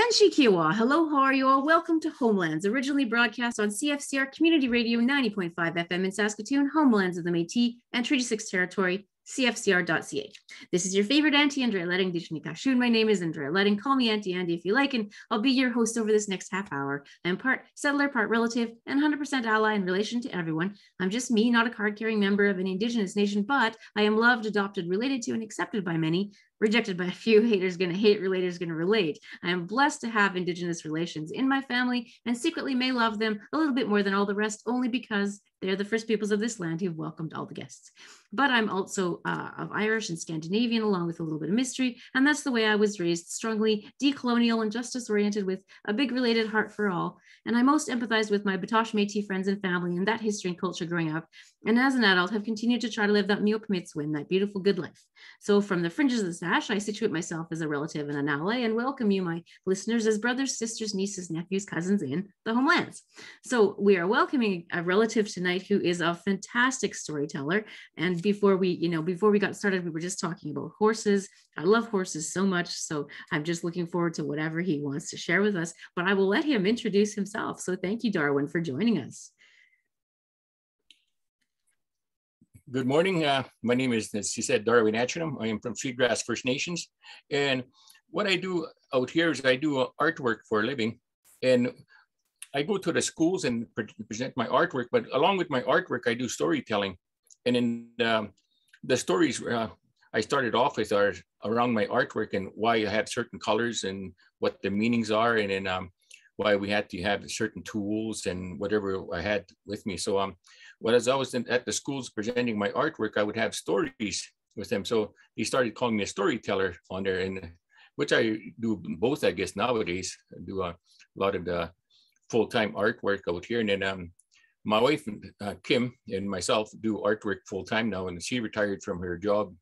Yanshikiwa, hello, how are you all? Welcome to Homelands, originally broadcast on CFCR Community Radio 90.5 FM in Saskatoon, Homelands of the Métis and Treaty 6 Territory, CFCR.ca. This is your favorite Auntie Andrea Letting, Dishnikashun. My name is Andrea Letting. Call me Auntie Andy if you like, and I'll be your host over this next half hour. I'm part settler, part relative, and 100% ally in relation to everyone. I'm just me, not a card-carrying member of an Indigenous nation, but I am loved, adopted, related to, and accepted by many, rejected by a few. Haters gonna hate, relators gonna relate. I am blessed to have Indigenous relations in my family and secretly may love them a little bit more than all the rest, only because they're the first peoples of this land who've welcomed all the guests. But I'm also of Irish and Scandinavian, along with a little bit of mystery. And that's the way I was raised, strongly decolonial and justice oriented with a big related heart for all. And I most empathize with my Batoche Métis friends and family and that history and culture growing up. And as an adult, have continued to try to live that Mi'kmaq Mitzvah, that beautiful good life. So from the fringes of the sash, I situate myself as a relative and an ally and welcome you, my listeners, as brothers, sisters, nieces, nephews, cousins in the Homelands. So we are welcoming a relative tonight who is a fantastic storyteller. And before we got started, we were just talking about horses. I love horses so much. So I'm just looking forward to whatever he wants to share with us, but I will let him introduce himself. So thank you, Darwin, for joining us. Good morning. My name is, as she said, Darwin Atcheynum. I am from Sweetgrass First Nations. And what I do out here is I do artwork for a living. And I go to the schools and present my artwork, but along with my artwork, I do storytelling. And in the stories I started off with are around my artwork and why I had certain colors and what the meanings are, and then why we had to have certain tools and whatever I had with me. So as I was at the schools presenting my artwork, I would have stories with them. So they started calling me a storyteller on there, and which I do both, I guess, nowadays. I do a lot of the full-time artwork out here. And then my wife, Kim, and myself do artwork full-time now, and she retired from her job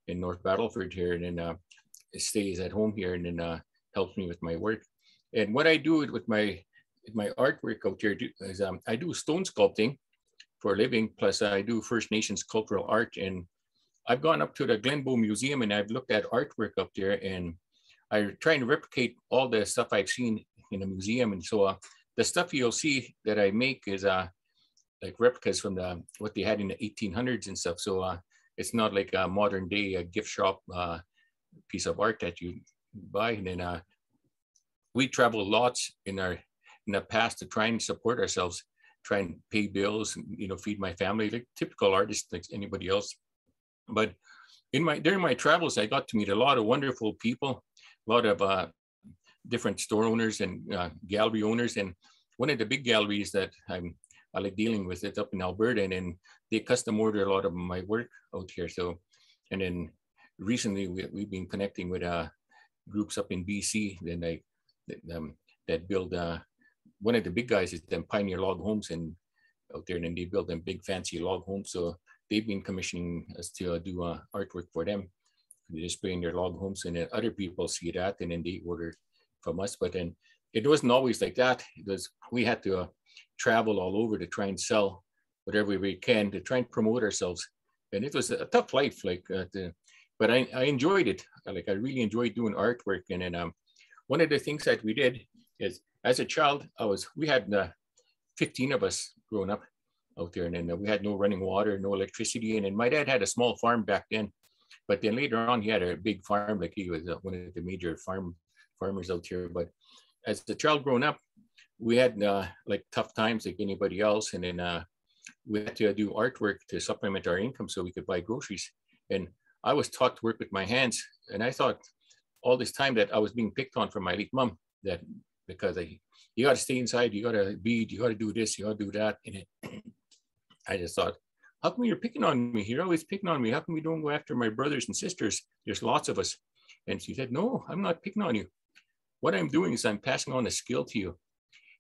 in North Battleford here, and then stays at home here, and then helps me with my work. And what I do with my artwork out here is I do stone sculpting for a living, plus I do First Nations cultural art. And I've gone up to the Glenbow Museum and I've looked at artwork up there, and I try to replicate all the stuff I've seen in the museum. And so the stuff you'll see that I make is like replicas from what they had in the 1800s and stuff. So it's not like a modern day gift shop piece of art that you buy. And then we travel lots in the past to try and support ourselves, try and pay bills, and, feed my family, like typical artists like anybody else. But during my travels, I got to meet a lot of wonderful people, a lot of different store owners and gallery owners. And one of the big galleries that I like dealing with it up in Alberta, and then they custom order a lot of my work out here. So, and then recently we've been connecting with groups up in BC that build, one of the big guys is them Pioneer Log Homes and out there, and then they build them big fancy log homes. So they've been commissioning us to do artwork for them. They display in their log homes, and then other people see that and then they order from us. But then it wasn't always like that. We had to travel all over to try and sell whatever we can to try and promote ourselves. And it was a tough life, but I enjoyed it. I really enjoyed doing artwork. And then one of the things that we did is, as a child, we had 15 of us growing up out there, and then we had no running water, no electricity. And then my dad had a small farm back then, but then later on he had a big farm, like he was one of the major farmers out here. But as a child growing up, we had tough times like anybody else, and then we had to do artwork to supplement our income so we could buy groceries. And I was taught to work with my hands, and I thought all this time that I was being picked on from my late mom, that because you got to stay inside, you got to bead, you got to do this, you got to do that. And I just thought, how come you're picking on me? You're always picking on me. How come we don't go after my brothers and sisters? There's lots of us. And she said, no, I'm not picking on you. What I'm doing is I'm passing on a skill to you.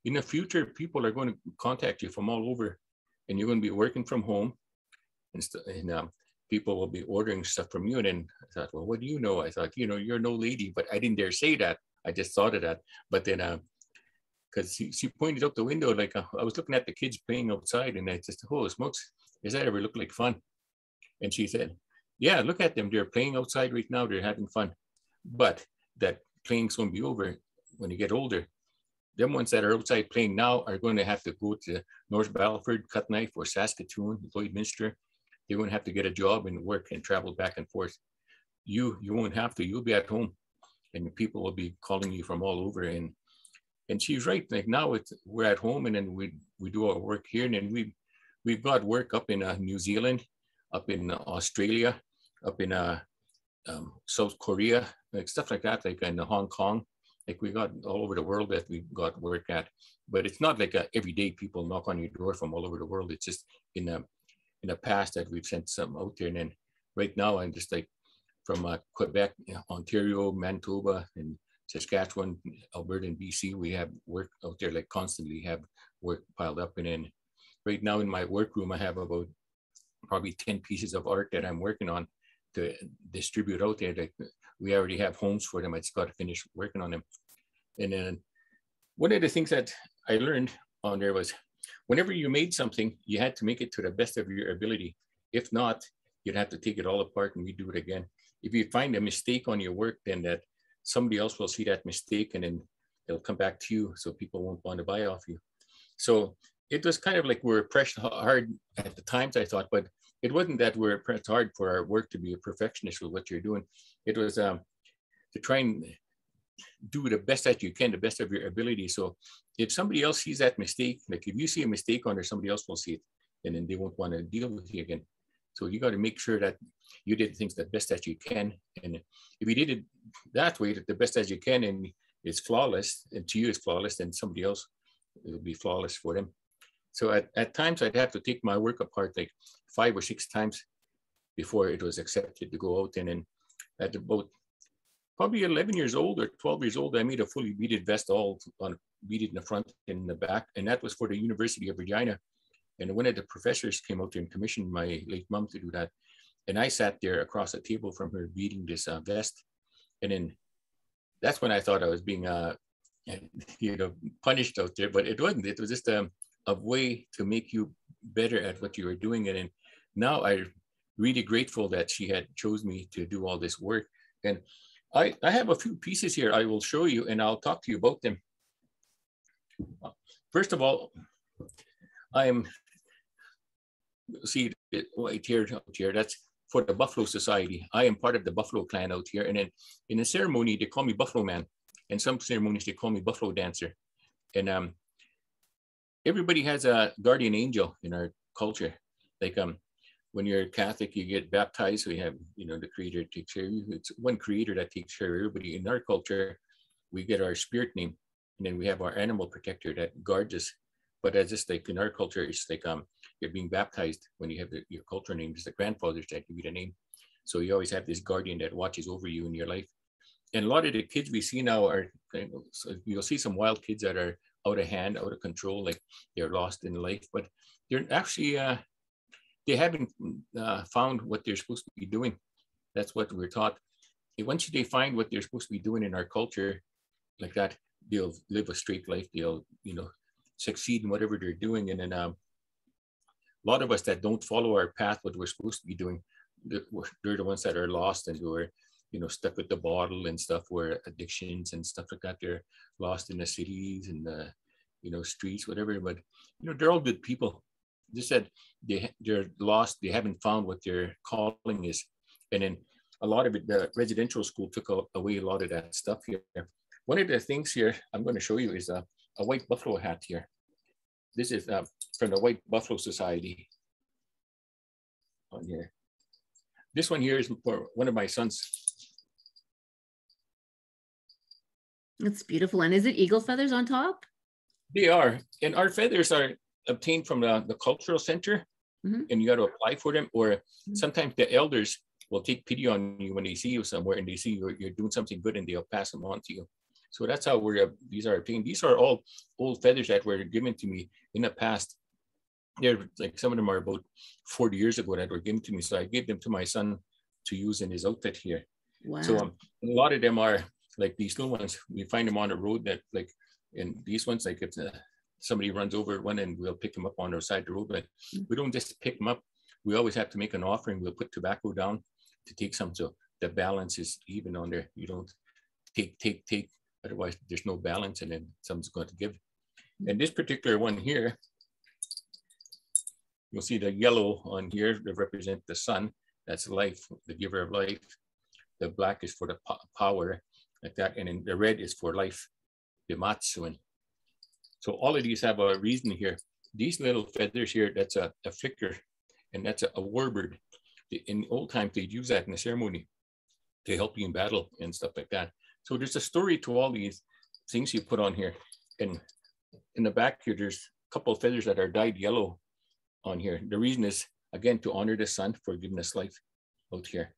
In the future, people are going to contact you from all over, and you're going to be working from home, and people will be ordering stuff from you. And then I thought, well, what do you know? I thought, you're no lady, but I didn't dare say that. I just thought of that. But then, because she pointed out the window, I was looking at the kids playing outside, and I just, oh, smokes, does that ever look like fun? And she said, yeah, look at them. They're playing outside right now. They're having fun. But that playing's going to be over when you get older, them ones that are outside playing now are going to have to go to North Battleford, Cutknife, or Saskatoon, Lloydminster. They won't have to get a job and work and travel back and forth. You won't have to. You'll be at home, and people will be calling you from all over. And she's right. Like now, we're at home, and then we do our work here, and then we've got work up in New Zealand, up in Australia, up in South Korea, like stuff like that, like in Hong Kong. Like we got all over the world that we got work at, but it's not like everyday people knock on your door from all over the world. It's just in the past that we've sent some out there. And then right now I'm just like from Quebec, Ontario, Manitoba, and Saskatchewan, Alberta, and BC. We have work out there, like constantly have work piled up. And then right now in my workroom, I have about probably 10 pieces of art that I'm working on to distribute out there. Like we already have homes for them. I just got to finish working on them. And then one of the things that I learned on there was whenever you made something, you had to make it to the best of your ability. If not, you'd have to take it all apart and redo it again. If you find a mistake on your work, then that somebody else will see that mistake and then they'll come back to you, so people won't want to buy off you. So it was kind of like we're pressed hard at the times, I thought, but it wasn't that we're pressed hard for our work to be a perfectionist with what you're doing. It was to try and do the best that you can, the best of your ability. So if somebody else sees that mistake, like if you see a mistake on there, somebody else will see it, and then they won't want to deal with you again. So you got to make sure that you did things the best that you can. And if you did it that way, the best as you can, and it's flawless, and to you it's flawless, then somebody else, it'll be flawless for them. So at times I'd have to take my work apart like 5 or 6 times before it was accepted to go out. And then at about probably 11 years old or 12 years old, I made a fully beaded vest, all on beaded in the front and in the back. And that was for the University of Regina. And one of the professors came out there and commissioned my late mom to do that. And I sat there across the table from her beading this vest. And then that's when I thought I was being punished out there, but it wasn't. It was just a way to make you better at what you were doing. And now I'm really grateful that she had chosen me to do all this work. And I have a few pieces here I will show you, and I'll talk to you about them. First of all, see it right here, out here, that's for the Buffalo Society. I am part of the Buffalo clan out here. And then in a ceremony, they call me Buffalo Man. And some ceremonies, they call me Buffalo Dancer. And everybody has a guardian angel in our culture. Like when you're Catholic, you get baptized. So you have, the Creator takes care of you. It's one Creator that takes care of everybody. In our culture, we get our spirit name, and then we have our animal protector that guards us. But as just like in our culture, it's like you're being baptized when you have your culture name. It's the grandfathers that give you the name. So you always have this guardian that watches over you in your life. And a lot of the kids we see now are, so you'll see some wild kids that are out of hand, out of control, like they're lost in life, but they're actually, they haven't found what they're supposed to be doing. That's what we're taught. And once they find what they're supposed to be doing in our culture like that, they'll live a straight life. They'll, succeed in whatever they're doing. And then a lot of us that don't follow our path, what we're supposed to be doing, they're the ones that are lost and who are, stuck with the bottle and stuff, where addictions and stuff like that, they're lost in the cities and the, streets, whatever. But, they're all good people. Just that they're lost. They haven't found what their calling is. And then a lot of it, the residential school took away a lot of that stuff here. One of the things here I'm going to show you is a white buffalo hat here. This is from the White Buffalo Society on here. This one here is for one of my sons. That's beautiful. And is it eagle feathers on top? They are. And our feathers are obtained from the cultural center, and you got to apply for them. Or sometimes the elders will take pity on you when they see you somewhere and they see you're doing something good, and they'll pass them on to you. So that's how these are obtained. These are all old feathers that were given to me in the past. They're like, some of them are about 40 years ago that were given to me. So I gave them to my son to use in his outfit here. Wow. So a lot of them are like these little ones. We find them on the road that like, and these ones, like if somebody runs over one, and we'll pick them up on our side of the road, but we don't just pick them up. We always have to make an offering. We'll put tobacco down to take some, so the balance is even on there. You don't take Otherwise, there's no balance and then something's going to give. And this particular one here, you'll see the yellow on here that represent the sun. That's life, the giver of life. The black is for the power, like that. And then the red is for life, the matsuin. So all of these have a reason here. These little feathers here, that's a flicker, and that's a warbird. In old times, they'd use that in a ceremony to help you in battle and stuff like that. So there's a story to all these things you put on here. And in the back here, there's a couple of feathers that are dyed yellow on here. The reason is, again, to honor the sun for giving us life out here.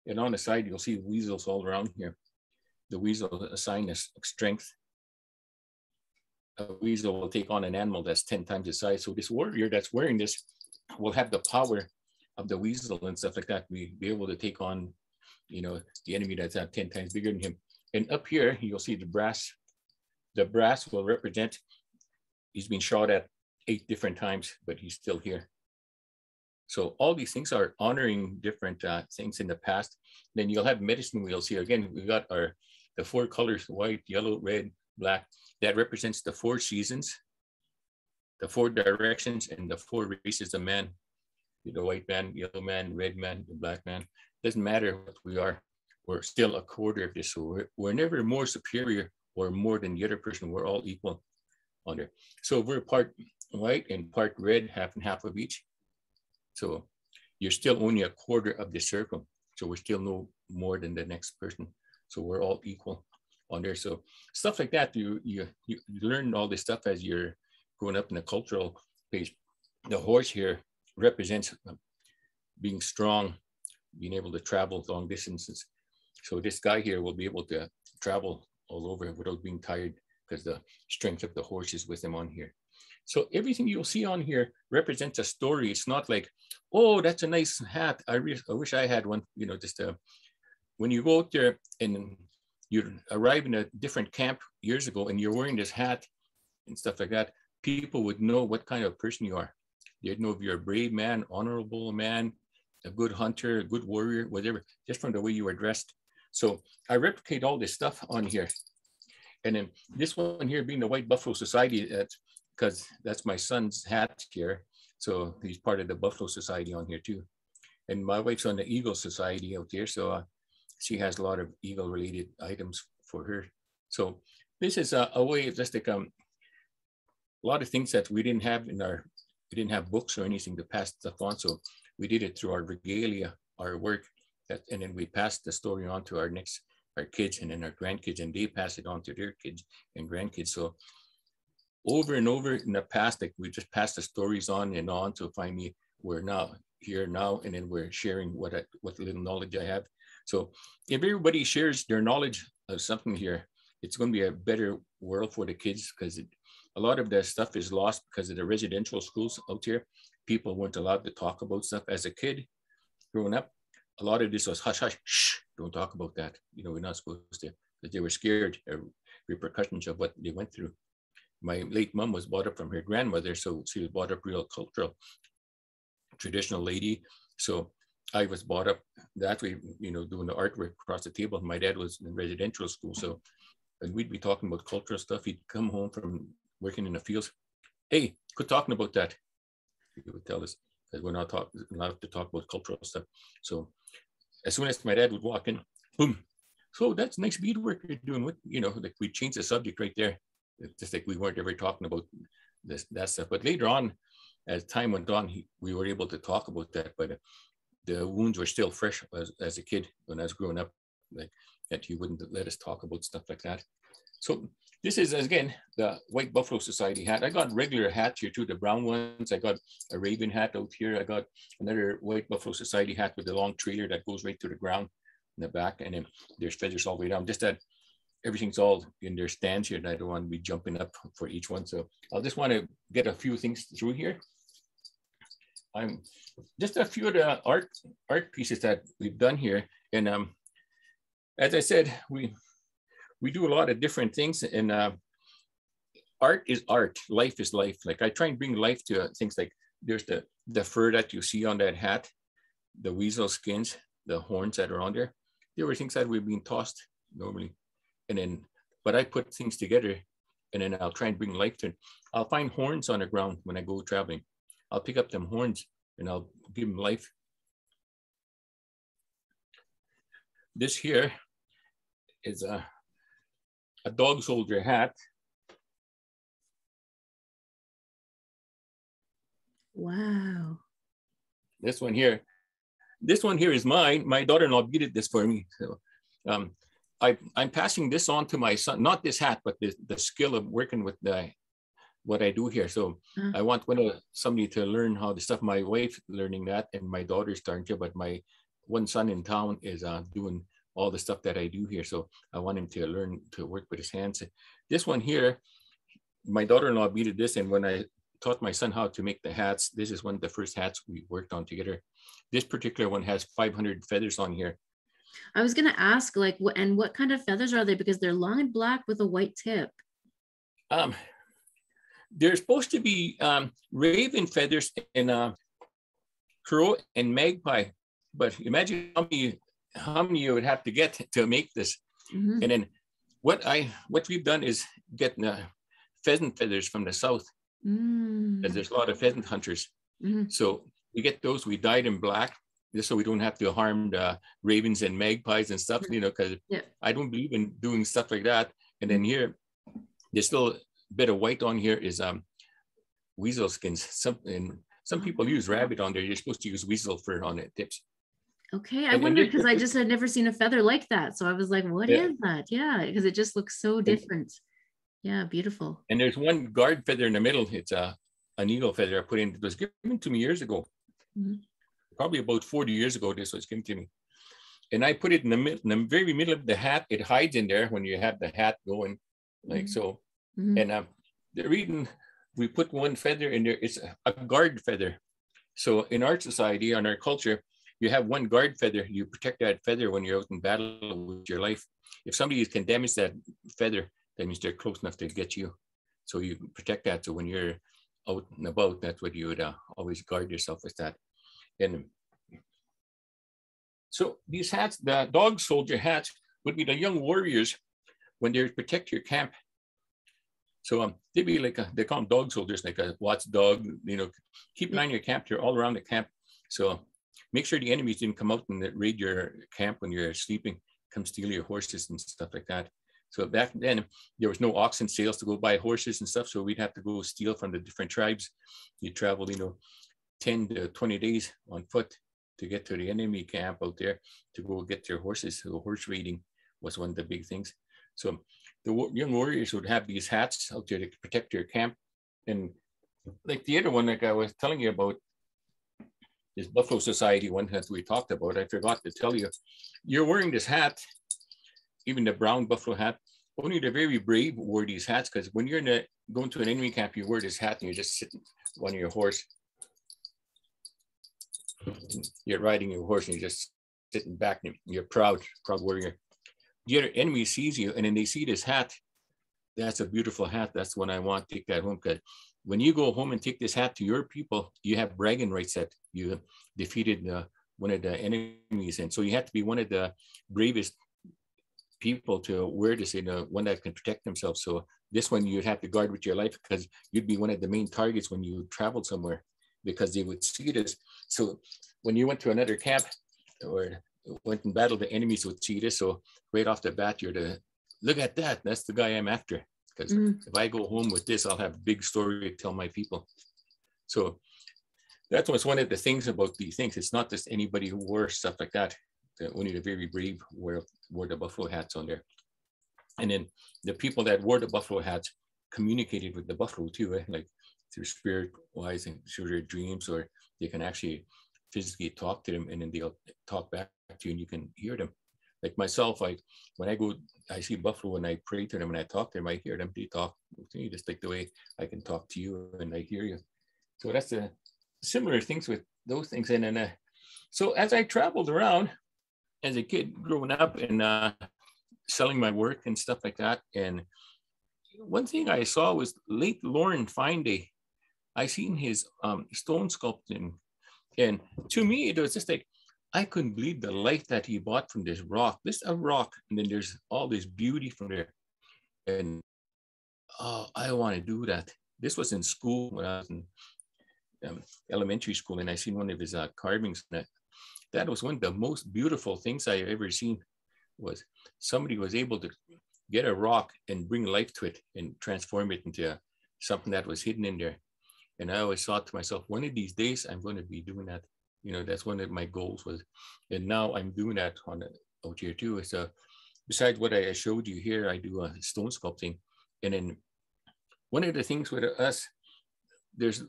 And on the side, you'll see weasels all around here. The weasel, a sign of strength. A weasel will take on an animal that's 10 times the size. So this warrior that's wearing this will have the power of the weasel and stuff like that. Be able to take on, you know, the enemy that's 10 times bigger than him. And up here, you'll see the brass. The brass will represent, he's been shot at 8 different times, but he's still here. So all these things are honoring different things in the past. Then you'll have medicine wheels here. Again, we got the 4 colors, white, yellow, red, black. That represents the 4 seasons, the 4 directions, and the 4 races of man. The white man, yellow man, red man, the black man. Doesn't matter what we are. We're still a quarter of this. So we're never more superior or more than the other person. We're all equal on there. So we're part white and part red, half and half of each. So you're still only a quarter of the circle. So we're still no more than the next person. So we're all equal on there. So stuff like that, you learn all this stuff as you're growing up in the cultural phase. The horse here represents being strong, being able to travel long distances. So this guy here will be able to travel all over without being tired because the strength of the horse is with him on here. So everything you'll see on here represents a story. It's not like, oh, that's a nice hat. I wish I had one. You know, just when you go out there and you arrive in a different camp years ago and you're wearing this hat and stuff like that, people would know what kind of person you are. They'd know if you're a brave man, honorable man, a good hunter, a good warrior, whatever, just from the way you were dressed. So I replicate all this stuff on here. And then this one here being the White Buffalo Society, that's because that's my son's hat here. So he's part of the Buffalo Society on here too. And my wife's on the Eagle Society out there. So she has a lot of eagle related items for her. So this is a way of just like a lot of things that we didn't have we didn't have books or anything to pass stuff on. So we did it through our regalia, our work, and then we passed the story on to our kids and then our grandkids, and they pass it on to their kids and grandkids. So over and over in the past, like we just passed the stories on and on to finally we're now here now, and then we're sharing what little knowledge I have. So if everybody shares their knowledge of something here, it's going to be a better world for the kids, because a lot of that stuff is lost because of the residential schools out here. People weren't allowed to talk about stuff. As a kid growing up, a lot of this was hush, hush, shh, don't talk about that. You know, we're not supposed to, because they were scared of repercussions of what they went through. My late mom was brought up from her grandmother, so she was brought up real cultural, traditional lady. So I was brought up that way, you know, doing the artwork across the table. My dad was in residential school, so and we'd be talking about cultural stuff. He'd come home from working in the fields. Hey, quit talking about that. He would tell us that we're not allowed to talk about cultural stuff. So as soon as my dad would walk in, boom. So that's nice beadwork you're doing. What, you know, like we changed the subject right there. It's just like we weren't ever talking about that stuff. But later on, as time went on, we were able to talk about that. But the wounds were still fresh as a kid when I was growing up, like that he wouldn't let us talk about stuff like that. So this is, again, the White Buffalo Society hat. I got regular hats here too, the brown ones. I got a raven hat out here. I got another White Buffalo Society hat with a long trailer that goes right to the ground in the back. And then there's feathers all the way down. Just that everything's all in their stands here, and I don't want to be jumping up for each one. So I'll just want to get a few things through here. I'm just a few of the art pieces that we've done here. And as I said, we do a lot of different things, and art is art, life is life. Like I try and bring life to things like there's the fur that you see on that hat, the weasel skins, the horns that are on there. There were things that were being tossed normally. And then but I put things together and then I'll try and bring life to it. I'll find horns on the ground when I go traveling. I'll pick up them horns and I'll give them life. This here is a dog soldier hat. Wow. This one here is mine. My daughter-in-law beaded this for me. So I'm passing this on to my son, not this hat, but the skill of working with what I do here. So I want somebody to learn how the stuff. My wife learning that, and my daughter's starting to, but my one son in town is doing all the stuff that I do here. So I want him to learn to work with his hands. This one here, my daughter-in-law beaded this, and when I taught my son how to make the hats, this is one of the first hats we worked on together. This particular one has 500 feathers on here. I was gonna ask, like, what kind of feathers are they? Because they're long and black with a white tip. They're supposed to be raven feathers and crow and magpie, but imagine how many you would have to get to make this. Mm-hmm. And then what we've done is get pheasant feathers from the south, because there's a lot of pheasant hunters. Mm-hmm. So we get those, we dyed them black, just so we don't have to harm the ravens and magpies and stuff, because I don't believe in doing stuff like that. And then here, there's still a bit of white on here is weasel skins. Some people use rabbit on there. You're supposed to use weasel fur on the tips. Okay, I wondered, because I just had never seen a feather like that. So I was like, what is that? Yeah, because it just looks so different. Yeah, beautiful. And there's one guard feather in the middle. It's an eagle feather I put in. It was given to me years ago. Mm-hmm. Probably about 40 years ago, this was given to me. And I put it in the very middle of the hat. It hides in there when you have the hat going like so. Mm-hmm. And the reason we put one feather in there, it's a guard feather. So in our society, in our culture, you have one guard feather. You protect that feather when you're out in battle with your life. If somebody can damage that feather, that means they're close enough to get you. So you protect that. So when you're out and about, that's what you would always guard yourself with that. And so these hats, the dog soldier hats, would be the young warriors when they protect your camp. So they'd be like, they call them dog soldiers, like a watchdog, keep an eye on your camp. They're all around the camp. So make sure the enemies didn't come out and raid your camp when you're sleeping, come steal your horses and stuff like that. So back then, there was no oxen sales to go buy horses and stuff. So we'd have to go steal from the different tribes. You travel, 10 to 20 days on foot to get to the enemy camp out there to go get their horses. So horse raiding was one of the big things. So the young warriors would have these hats out there to protect their camp. And like the other one, like I was telling you about, this Buffalo Society one that we talked about, I forgot to tell you, you're wearing this hat, even the brown buffalo hat. Only the very brave wore these hats, because when you're going to an enemy camp, you wear this hat and you're just sitting on your horse. You're riding your horse and you're just sitting back and you're proud warrior. The other enemy sees you and then they see this hat. That's a beautiful hat. That's what I want. Take that home, because when you go home and take this hat to your people, you have bragging rights that you defeated one of the enemies. And so you have to be one of the bravest people to wear this, one that can protect themselves. So this one you'd have to guard with your life, because you'd be one of the main targets when you traveled somewhere, because they would see this. So when you went to another camp or went in battle, the enemies would see this. So right off the bat, you're look at that. That's the guy I'm after. Because if I go home with this, I'll have a big story to tell my people. So that was one of the things about these things. It's not just anybody who wore stuff like that. Only the very brave wore the buffalo hats on there. And then the people that wore the buffalo hats communicated with the buffalo too, like through spirit wise and through their dreams, or they can actually physically talk to them and then they'll talk back to you and you can hear them. Like myself, when I go, I see buffalo and I pray to them and I talk to them, I hear them, they talk to me just like the way I can talk to you and I hear you. So that's the similar things with those things. And then, so as I traveled around as a kid growing up and selling my work and stuff like that, and one thing I saw was late Lauren Finday. I seen his stone sculpting, and to me it was just like, I couldn't believe the life that he bought from this rock. This is a rock, and then there's all this beauty from there. And oh, I want to do that. This was in school when I was in elementary school, and I seen one of his carvings. And that was one of the most beautiful things I ever seen. Was somebody was able to get a rock and bring life to it and transform it into something that was hidden in there. And I always thought to myself, one of these days I'm going to be doing that. You know, that's one of my goals was, and now I'm doing that on out here too. So besides what I showed you here, I do stone sculpting. And then one of the things with us, there's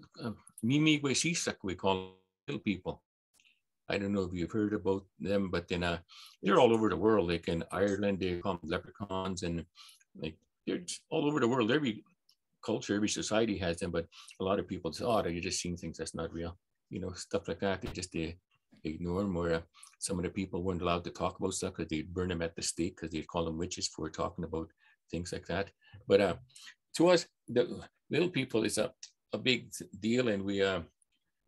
Mimigwe Sisak, we call little people. I don't know if you've heard about them, but then they're all over the world. Like in Ireland, they call them leprechauns, and like they're just all over the world. Every culture, every society has them, but a lot of people say, oh, you're just seeing things that's not real. You know, stuff like that. They ignore them, or some of the people weren't allowed to talk about stuff because they'd burn them at the stake because they'd call them witches for talking about things like that. But to us, the little people is a big deal, and we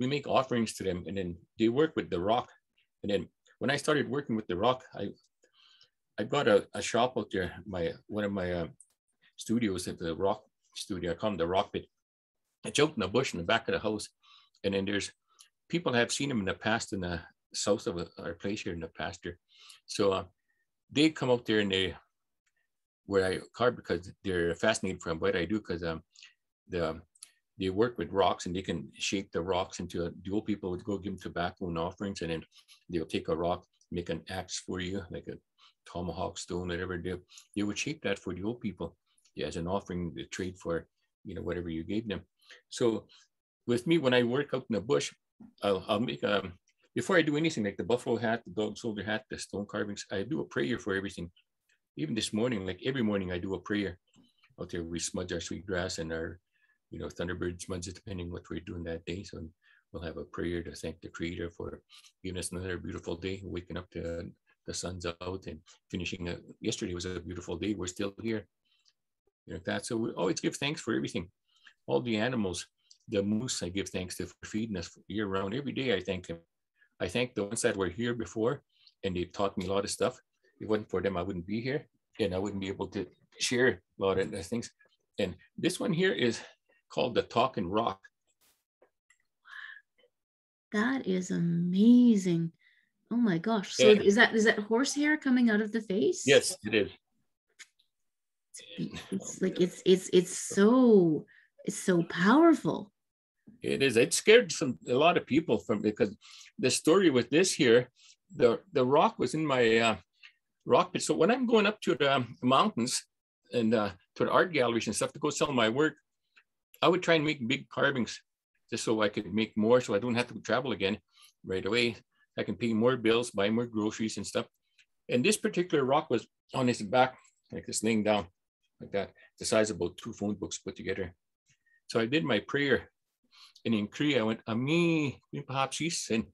make offerings to them, and then they work with the rock. And then when I started working with the rock, I got a shop out there. One of my studios at the rock studio, I call them the rock pit. It's out in the bush in the back of the house, and then there's people have seen them in the past in the south of our place here in the pasture. So they come out there and where I carve because they're fascinated from what I do, because they work with rocks and they can shape the rocks into the old people would go give them tobacco and offerings, and then they'll take a rock, make an axe for you, like a tomahawk stone, whatever they would shape that for the old people as an offering to trade for, you know, whatever you gave them. So with me, when I work out in the bush, I'll make before I do anything like the buffalo hat, the dog soldier hat, the stone carvings, I do a prayer for everything. Even this morning, like every morning I do a prayer out there. We smudge our sweetgrass and our, you know, thunderbird smudges, depending what we're doing that day. So we'll have a prayer to thank the Creator for giving us another beautiful day, waking up to the sun's out and finishing. Yesterday was a beautiful day. We're still here, you know, that. So we always give thanks for everything. All the animals, the moose, I give thanks to for feeding us year round. Every day I thank them. I thank the ones that were here before, and they taught me a lot of stuff. If it wasn't for them, I wouldn't be here, and I wouldn't be able to share a lot of the things. And this one here is called the Talking Rock. That is amazing. Oh my gosh. So is that horsehair coming out of the face? Yes, it is. It's like it's so powerful. It is. It scared a lot of people from, because the story with this here, the rock was in my rock pit. So when I'm going up to the mountains and to the art galleries and stuff to go sell my work, I would try and make big carvings just so I could make more, so I don't have to travel again right away. I can pay more bills, buy more groceries and stuff. And this particular rock was on his back, like this, laying down like that, the size of about 2 phone books put together. So I did my prayer, and in Cree I went, Ami, and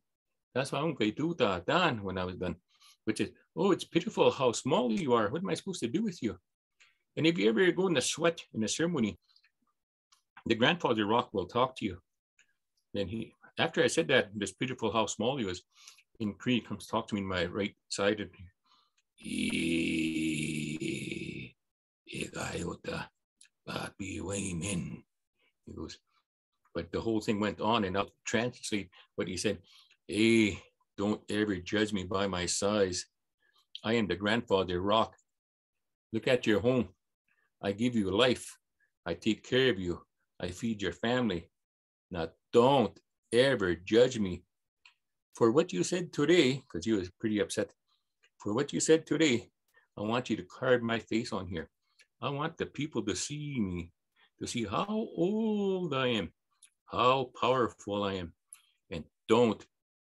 that's why I'm going to do that Dan when I was done, which is, oh, it's pitiful how small you are. What am I supposed to do with you? And if you ever go in the sweat in a ceremony, the grandfather rock will talk to you. Then he, after I said that, this pitiful how small he was, in Cree comes talk to me in my right side. And he goes, but the whole thing went on, and I'll translate what he said. Hey, don't ever judge me by my size. I am the grandfather rock. Look at your home. I give you life. I take care of you. I feed your family. Now, don't ever judge me for what you said today, because he was pretty upset. For what you said today, I want you to carve my face on here. I want the people to see me, to see how old I am, how powerful I am, and don't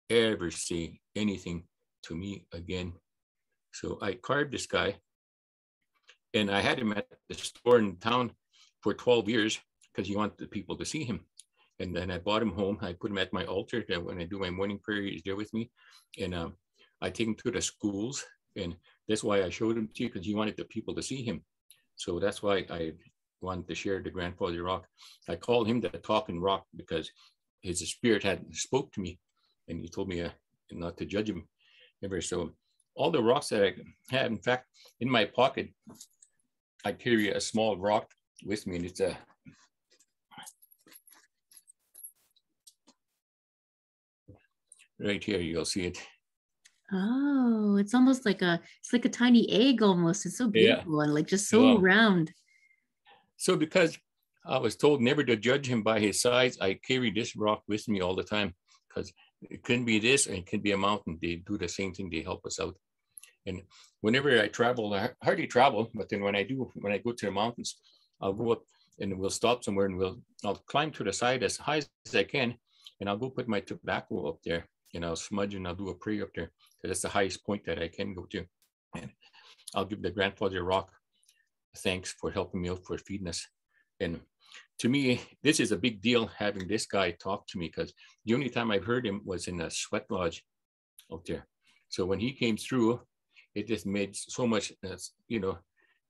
ever say anything to me again. So I carved this guy, and I had him at the store in town for 12 years because he wanted the people to see him. And then I brought him home. I put him at my altar. When I do my morning prayer, he's there with me. And I take him to the schools. And that's why I showed him to you, because he wanted the people to see him. So that's why I wanted to share the grandfather rock. I called him the Talking Rock because his spirit had spoke to me, and he told me not to judge him ever. So all the rocks that I had, in fact, in my pocket, I carry a small rock with me, and it's a right here. You'll see it. Oh, it's almost like it's like a tiny egg almost. It's so Yeah. beautiful and like just so round. So because I was told never to judge him by his size, I carry this rock with me all the time, because it can be this and it can be a mountain. They do the same thing. They help us out. And whenever I travel, I hardly travel, but then when I go to the mountains, I'll go up and we'll stop somewhere, and I'll climb to the side as high as I can, and I'll go put my tobacco up there, and I'll smudge and I'll do a prayer up there, because that's the highest point that I can go to. And I'll give the grandfather rock thanks for helping me out, for feeding us. And to me, this is a big deal, having this guy talk to me, because the only time I've heard him was in a sweat lodge out there. So when he came through, it just made so much,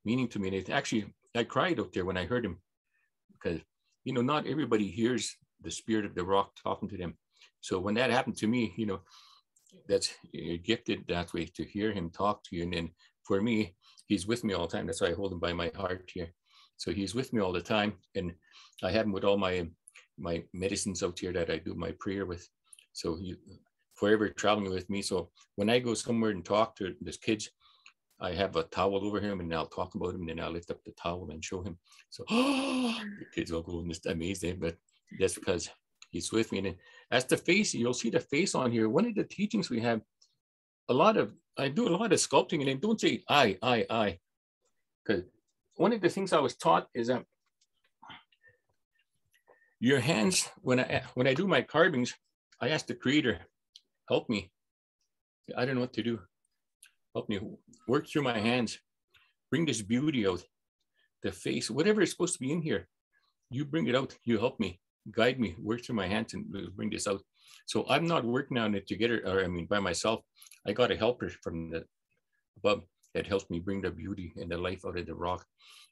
meaning to me. And it actually, I cried out there when I heard him, because, not everybody hears the spirit of the rock talking to them. So when that happened to me, that's, you're gifted that way, to hear him talk to you. And then for me, he's with me all the time. That's why I hold him by my heart here. So he's with me all the time. And I have him with all my medicines out here that I do my prayer with. So he forever traveling with me. So when I go somewhere and talk to these kids, I have a towel over him, and I'll talk about him, and then I'll lift up the towel and show him. So the kids will go and just amaze them. But that's because he's with me. And as the face, you'll see the face on here. One of the teachings we have, I do a lot of sculpting, and I don't say I. Because one of the things I was taught is that your hands, when I do my carvings, I ask the Creator, help me. I don't know what to do. Help me work through my hands. Bring this beauty out. The face, whatever is supposed to be in here, you bring it out. You help me, guide me, work through my hands, and bring this out. So I'm not working on it together, by myself. I got a helper from the above that helps me bring the beauty and the life out of the rock.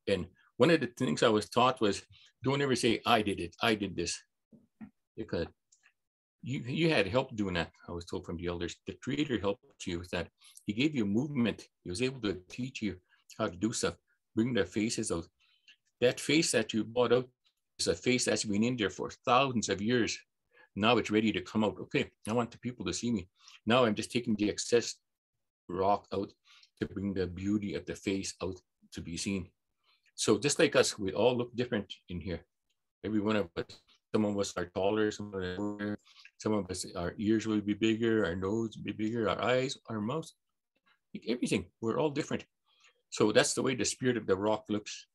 And one of the things I was taught was, don't ever say, I did it, I did this. Because you had help doing that, I was told from the elders. The Creator helped you with that. He gave you movement. He was able to teach you how to do stuff, bring the faces out. That face that you brought out is a face that's been in there for thousands of years. Now it's ready to come out. Okay, I want the people to see me. Now I'm just taking the excess rock out to bring the beauty of the face out to be seen. So just like us, we all look different in here. Every one of us. Some of us are taller, some of us, our ears will be bigger, our nose will be bigger, our eyes, our mouth, everything. We're all different. So that's the way the spirit of the rock looks.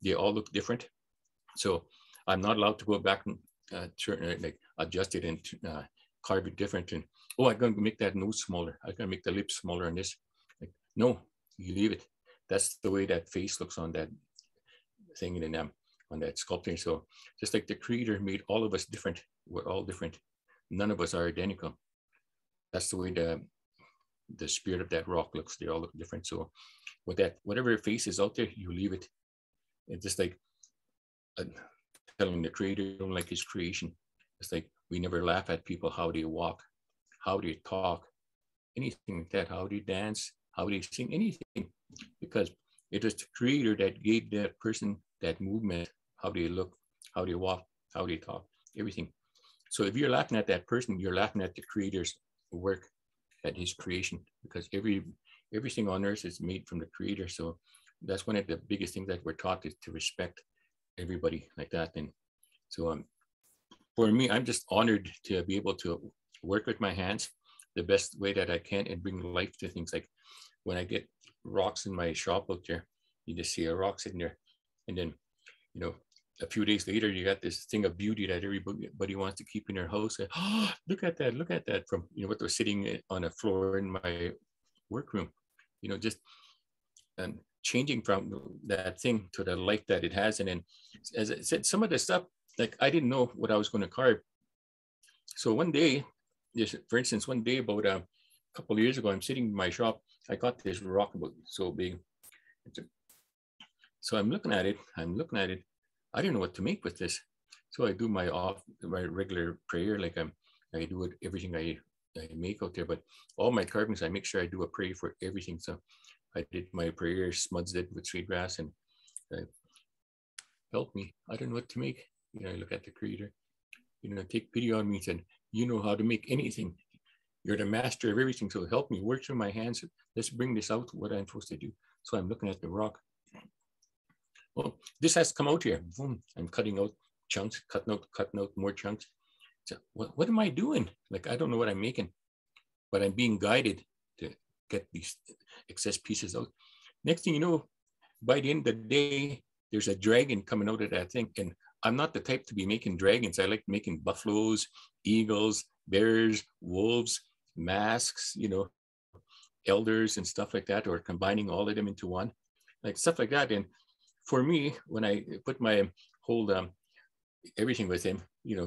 They all look different. So I'm not allowed to go back and adjust it and carve it different. And I'm going to make that nose smaller. I'm going to make the lips smaller on this. No, you leave it. That's the way that face looks on that thing in them. On that sculpting. So just like the Creator made all of us different, we're all different. None of us are identical. That's the way the spirit of that rock looks. They all look different. So with that, whatever face is out there, you leave it. It's just like telling the Creator, don't like His creation. It's like we never laugh at people, how they walk, how they talk, anything like that, how they dance, how they sing, anything. Because it was the Creator that gave that person that movement, how they look, how they walk, how they talk, everything. So if you're laughing at that person, you're laughing at the Creator's work, at His creation, because everything on earth is made from the Creator. So that's one of the biggest things that we're taught, is to respect everybody like that. And so for me, I'm just honored to be able to work with my hands the best way that I can and bring life to things. Like when I get rocks in my shop out there, you just see a rock sitting there, and then a few days later, you got this thing of beauty that everybody wants to keep in their house. And, look at that from, what was sitting on a floor in my workroom, just changing from that thing to the life that it has. And then, as I said, some of the stuff, like I didn't know what I was going to carve. So one day, for instance, about a couple of years ago, I'm sitting in my shop. I got this rock about so big. So I'm looking at it. I don't know what to make with this. So I do my regular prayer, like I do it, everything I make out there. But all my carvings, I make sure I do a prayer for everything. So I did my prayer, smudged it with sweetgrass, and help me. I don't know what to make. I look at the creator, take pity on me and said, you know how to make anything. You're the master of everything. So help me work through my hands. Let's bring this out, what I'm supposed to do. So I'm looking at the rock. Well, this has to come out here. Boom. I'm cutting out chunks, cutting out more chunks. So what am I doing? Like, I don't know what I'm making, but I'm being guided to get these excess pieces out. Next thing you know, by the end of the day, there's a dragon coming out of that thing. And I'm not the type to be making dragons. I like making buffaloes, eagles, bears, wolves, masks, elders and stuff like that, or combining all of them into one, like stuff like that. And for me, when I put my whole everything with him,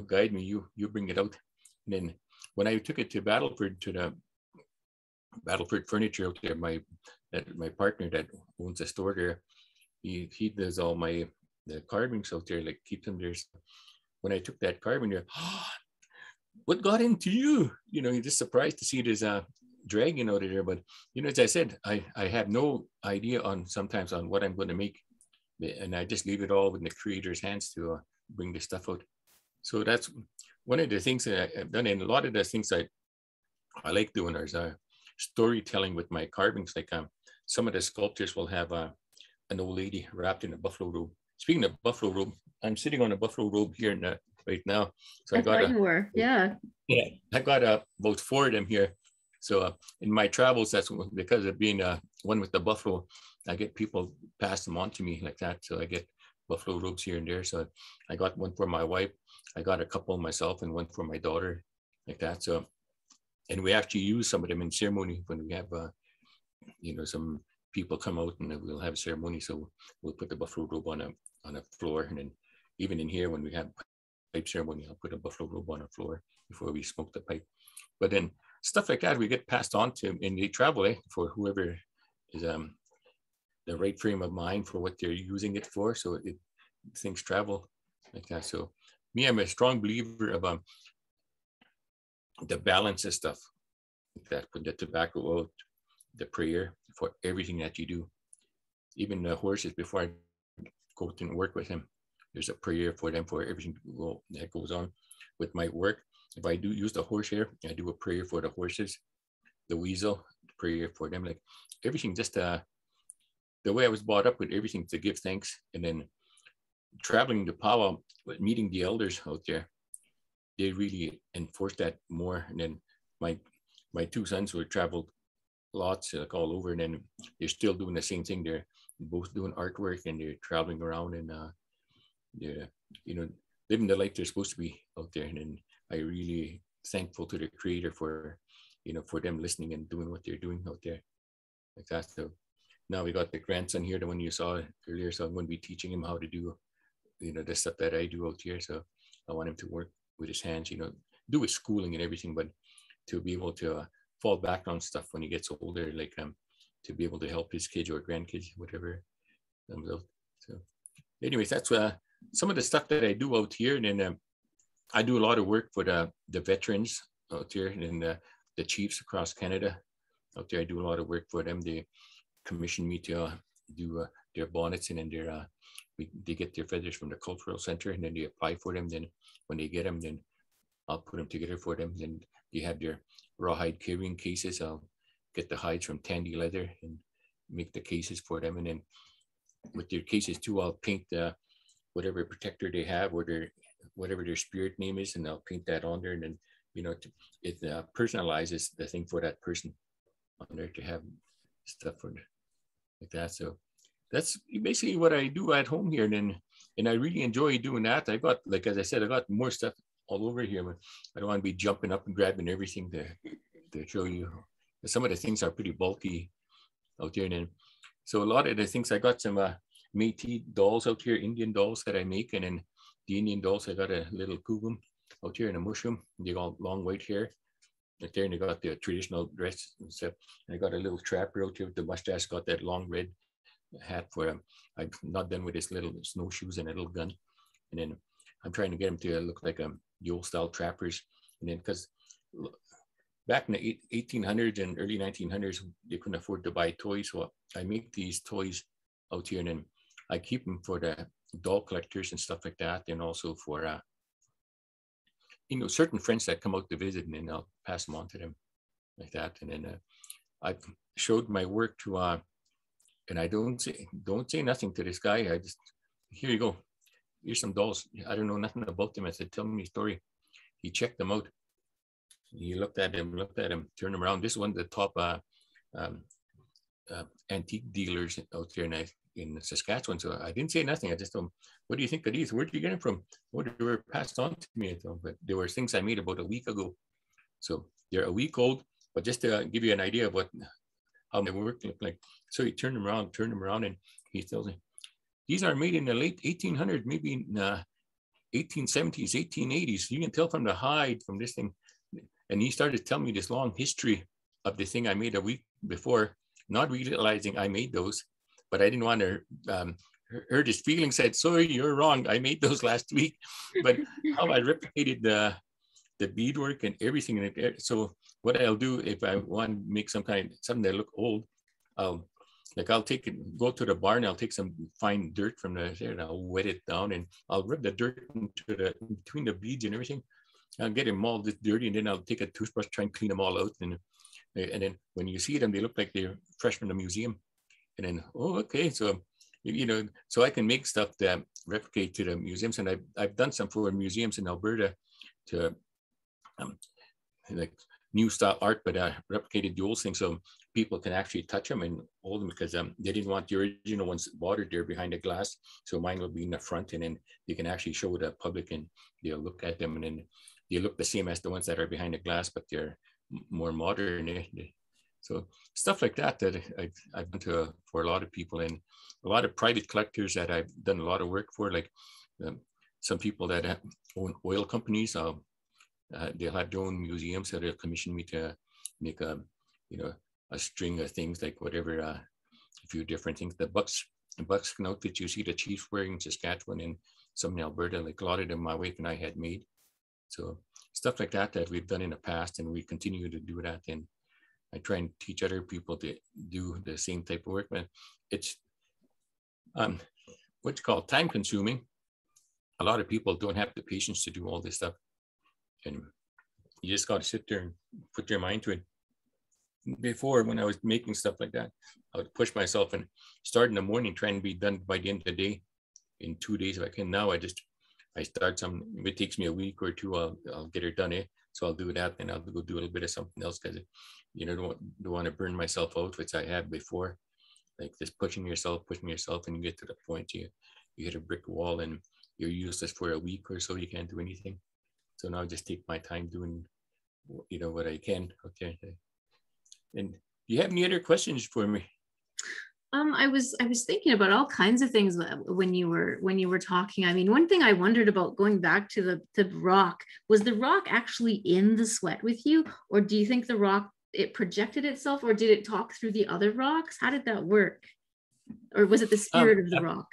guide me, you bring it out. And then when I took it to Battleford, to the Battleford Furniture out there, my partner that owns a store there, he does all the carvings out there, like keep them there. When I took that carving there, what got into you? You're just surprised to see there's a dragon out of there. But as I said, I have no idea sometimes on what I'm going to make, and I just leave it all in the creator's hands to bring the stuff out. So that's one of the things that I've done, and a lot of the things I like doing is storytelling with my carvings. Like some of the sculptures will have an old lady wrapped in a buffalo robe. Speaking of buffalo robe, I'm sitting on a buffalo robe here right now. So I got you were, yeah. Yeah, I got about 4 of them here. So in my travels, that's because of being one with the buffalo, I get people pass them on to me like that. So I get buffalo robes here and there. So I got one for my wife. I got a couple myself and one for my daughter, like that. So, and we actually use some of them in ceremony when we have, some people come out and we'll have a ceremony. So we'll put the buffalo robe on a floor, and then even in here when we have pipe ceremony, I'll put a buffalo robe on the floor before we smoke the pipe. But then stuff like that we get passed on to, and they travel for whoever is the right frame of mind for what they're using it for. So things travel like that. So me, I'm a strong believer of the balance of stuff like that. Put the tobacco out, the prayer for everything that you do. Even the horses, before I go out and work with him, there's a prayer for them for everything that goes on with my work. If I do use the horsehair, I do a prayer for the horses. The weasel, prayer for them. Like everything, just the way I was brought up with everything, to give thanks. And then traveling to powwow, meeting the elders out there, they really enforced that more. And then my 2 sons who traveled lots, like all over, and then they're still doing the same thing. They're both doing artwork and they're traveling around, and they're living the life they're supposed to be out there. And then I really thankful to the creator for for them listening and doing what they're doing out there like that. So now we got the grandson here, the one you saw earlier, so I'm going to be teaching him how to do the stuff that I do out here. So I want him to work with his hands, do his schooling and everything, but to be able to fall back on stuff when he gets older, like to be able to help his kids or grandkids, whatever comes out. So anyways, that's some of the stuff that I do out here. And then I do a lot of work for the veterans out here, and the chiefs across Canada out there. I do a lot of work for them. They commission me to do their bonnets, and then they get their feathers from the cultural center, and then they apply for them. Then when they get them, then I'll put them together for them. Then they have their rawhide carrying cases. I'll get the hides from Tandy leather and make the cases for them. And then with their cases too, I'll paint whatever protector they have, or whatever their spirit name is, and I'll paint that on there. And then it personalizes the thing for that person on there to have stuff for like that. So that's basically what I do at home here. And I really enjoy doing that. I got, like, as I said, I got more stuff all over here, but I don't want to be jumping up and grabbing everything to show you. Some of the things are pretty bulky out there. And then, so a lot of the things, I got some Métis dolls out here, Indian dolls that I make. And then the Indian dolls, I got a little kugum out here in a mushroom. They got long white hair right there, and they got the traditional dress and stuff. And I got a little trapper out here with the mustache, got that long red hat for him. I'm not done with his little snowshoes and a little gun. And then I'm trying to get him to look like the old style trappers. And then, because back in the 1800s and early 1900s, they couldn't afford to buy toys. So I make these toys out here, and then I keep them for the doll collectors and stuff like that, and also for certain friends that come out to visit, and then I'll pass them on to them like that. And then I've showed my work to and I don't say nothing to this guy. I just, here you go, here's some dolls. I don't know nothing about them. I said, tell me a story. He checked them out. He looked at them, turned them around. This is one of the top antique dealers out there in Saskatchewan. So I didn't say nothing. I just told him, what do you think of these? Where did you get them from? Well, they were passed on to me. But there were things I made about a week ago. So they're a week old, but just to give you an idea of how my work looked like. So he turned them around, and he tells me, these are made in the late 1800s, maybe in 1870s, 1880s. You can tell from the hide, from this thing. And he started telling me this long history of the thing I made a week before, not realizing I made those, but I didn't want to hurt his feelings. Said, sorry, you're wrong. I made those last week. But how I replicated the beadwork and everything. So what I'll do if I want to make something that look old, I'll go to the barn, I'll take some fine dirt from there and I'll wet it down, and I'll rub the dirt into between the beads and everything. I'll get them all this dirty, and then I'll take a toothbrush, try and clean them all out. And then when you see them, they look like they're fresh from the museum. And then, oh, okay. So, so I can make stuff that replicate to the museums. And I've done some for museums in Alberta to like new style art, but replicated the old thing so people can actually touch them and hold them, because they didn't want the original ones watered there behind the glass. So mine will be in the front, and then you can actually show the public and they'll look at them, and then they look the same as the ones that are behind the glass, but they're more modern. So stuff like that I've done for a lot of people, and a lot of private collectors that I've done a lot of work for, like some people that own oil companies. They'll have their own museums, so they'll commission me to make a string of things, like whatever, a few different things. The buckskin outfits you see the chiefs wearing in Saskatchewan and some in Alberta, like a lot of them my wife and I had made. So stuff like that we've done in the past, and we continue to do that. And I try and teach other people to do the same type of work, but it's what's called time consuming. A lot of people don't have the patience to do all this stuff. And you just got to sit there and put your mind to it. Before, when I was making stuff like that, I would push myself and start in the morning, trying to be done by the end of the day in 2 days if I can. Now I start some, if it takes me a week or two, I'll get it done. So I'll do that, and I'll go do a little bit of something else, because don't want to burn myself out, which I had before, like just pushing yourself, and you get to the point you hit a brick wall and you're useless for a week or so. You can't do anything. So now I just take my time doing, what I can. Okay. And do you have any other questions for me? I was thinking about all kinds of things when you were talking. I mean, one thing I wondered about, going back to the rock, was the rock actually in the sweat with you, or do you think the rock, it projected itself, or did it talk through the other rocks? How did that work? Or was it the spirit of the rock?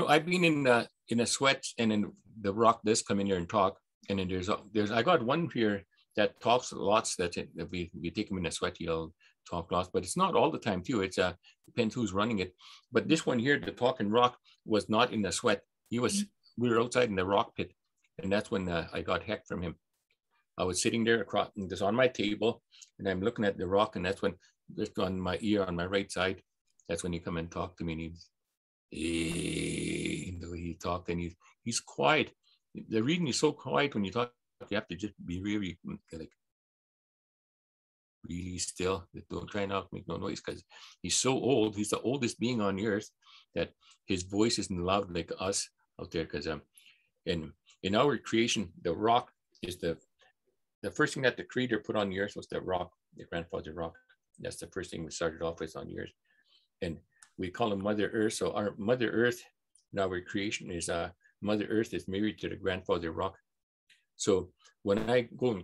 I've been in a sweat, and then the rock does come in here and talk. And then there's I got one here that talks lots. That if we take him in a sweat, he'll talk lots, but it's not all the time too. It's depends who's running it. But this one here, the talking rock, was not in the sweat. We were outside in the rock pit, and that's when I got heck from him. I was sitting there across, just on my table, and I'm looking at the rock, and that's when, just on my ear on my right side, that's when he come and talk to me. And he talked, and he's quiet. The reason he's so quiet when you talk, you have to just be really still. Don't try not to make no noise, because he's so old. He's the oldest being on the earth, that his voice isn't loud like us out there. Because in our creation, the rock is the first thing that the Creator put on the earth was the rock, the grandfather rock. That's the first thing we started off with on the earth. And we call him Mother Earth. So our Mother Earth in our creation is Mother Earth is married to the grandfather rock. So when I go and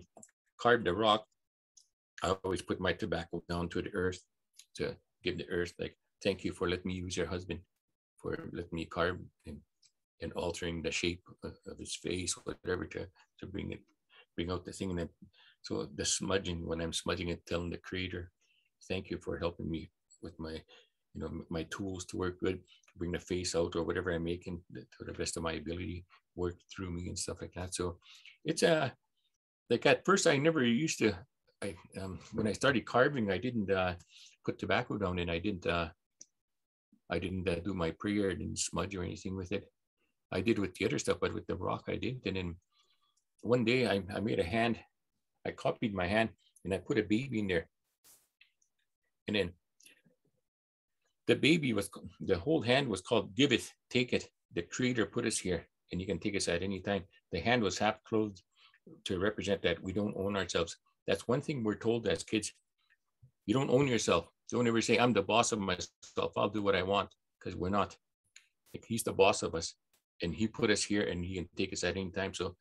carve the rock, I always put my tobacco down to the earth to give the earth, like, thank you for letting me use your husband, for letting me carve and altering the shape of his face, whatever, to bring out the thing. And then, so the smudging, when I'm smudging it, telling the Creator, thank you for helping me with my, my tools to work good. bring the face out or whatever I'm making to the best of my ability, work through me and stuff like that. So it's like at first I never used to, when I started carving, I didn't put tobacco down, and I didn't do my prayer, I didn't smudge or anything with it. I did with the other stuff, but with the rock I did. And then one day I made a hand, I copied my hand and I put a baby in there. And then the baby was, the whole hand was called "Give It, Take It." The Creator put us here, and you can take us at any time. The hand was half closed to represent that we don't own ourselves. That's one thing we're told as kids. You don't own yourself. Don't ever say, I'm the boss of myself, I'll do what I want, because we're not. Like, he's the boss of us, and he put us here, and he can take us at any time. So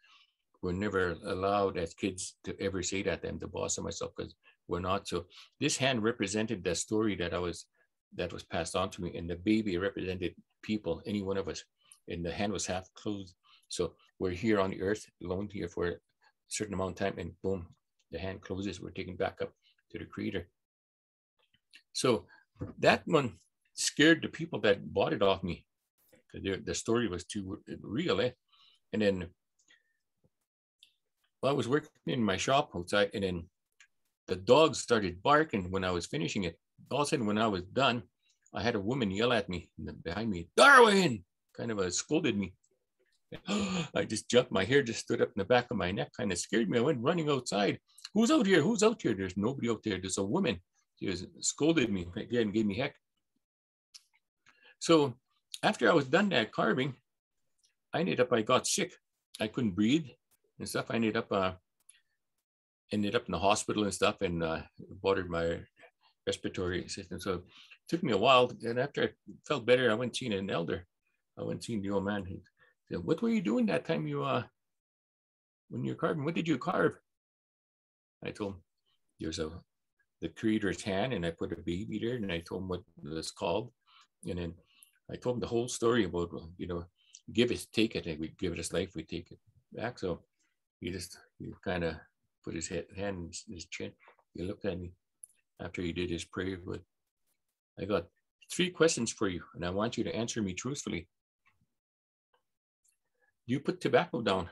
we're never allowed as kids to ever say that I'm the boss of myself, because we're not. So this hand represented the story that was passed on to me, and the baby represented people, any one of us, and the hand was half closed. So we're here on the earth, alone here for a certain amount of time, and boom, the hand closes. We're taken back up to the Creator. So that one scared the people that bought it off me, because the story was too real, eh? And then I was working in my shop outside, and then the dogs started barking when I was finishing it. All of a sudden, when I was done, I had a woman yell at me behind me, "Darwin!" kind of scolded me. I just jumped. My hair just stood up in the back of my neck, kind of scared me. I went running outside. Who's out here? Who's out here? There's nobody out there. There's a woman. She scolded me again, gave me heck. So after I was done that carving, I got sick. I couldn't breathe and stuff. I ended up in the hospital and stuff, and bothered my respiratory system. So it took me a while. And after I felt better, I went seeing an elder. I went seeing the old man. He said, "What were you doing that time when you're carving? What did you carve?" I told him, "There's the Creator's hand, and I put a baby there." And I told him what it was called. And then I told him the whole story about, give it, take it. And we give it us life, we take it back. So he kind of put his hand in his chin. He looked at me after he did his prayer. But I got 3 questions for you, and I want you to answer me truthfully. Do you put tobacco down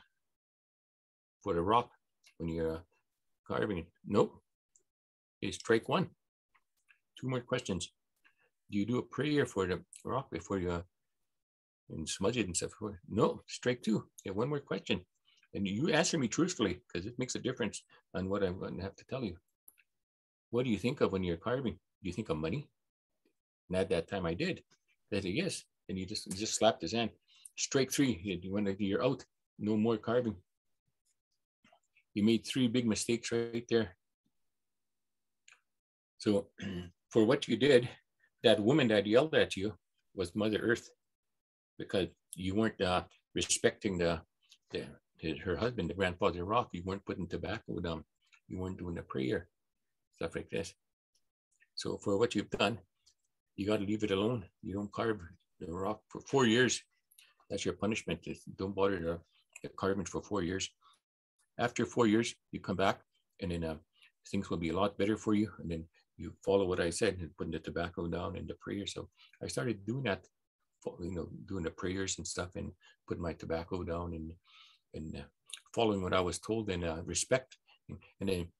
for the rock when you're carving it? Nope. Okay, strike 1. 2 more questions. Do you do a prayer for the rock before you and smudge it and stuff? No. Strike 2. Okay, 1 more question. And you answer me truthfully, because it makes a difference on what I'm going to have to tell you. What do you think of when you're carving? Do you think of money? And at that time I did. I said, yes. And he just slapped his hand. Strike 3. You're out. No more carving. You made 3 big mistakes right there. So for what you did, that woman that yelled at you was Mother Earth, because you weren't respecting her husband, the grandfather rock. You weren't putting tobacco down. You weren't doing a prayer, stuff like this. So for what you've done, you got to leave it alone. You don't carve the rock for 4 years. That's your punishment. Don't bother the carving for 4 years. After 4 years, you come back, and then things will be a lot better for you. And then you follow what I said, and putting the tobacco down and the prayer. So I started doing that, doing the prayers and stuff, and putting my tobacco down, and following what I was told, and respect. And then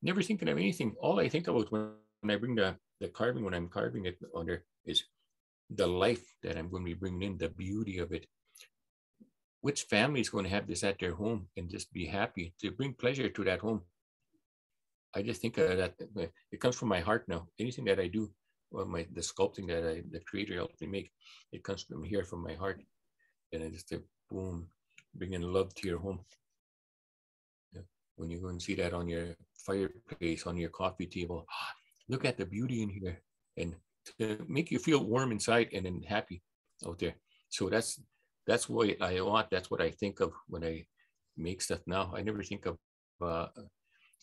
never thinking of anything. All I think about when I bring the carving, when I'm carving it on there, is the life that I'm going to be bringing in, the beauty of it. Which family is going to have this at their home and just be happy to bring pleasure to that home? I just think of that. It comes from my heart now. Anything that I do, or the sculpting that the Creator helped me make, it comes from here, from my heart. And I just boom, bringing love to your home. Yeah. When you go and see that on your fireplace, on your coffee table, look at the beauty in here, and to make you feel warm inside and then happy out there. So that's what I want. That's what I think of when I make stuff now. I never think of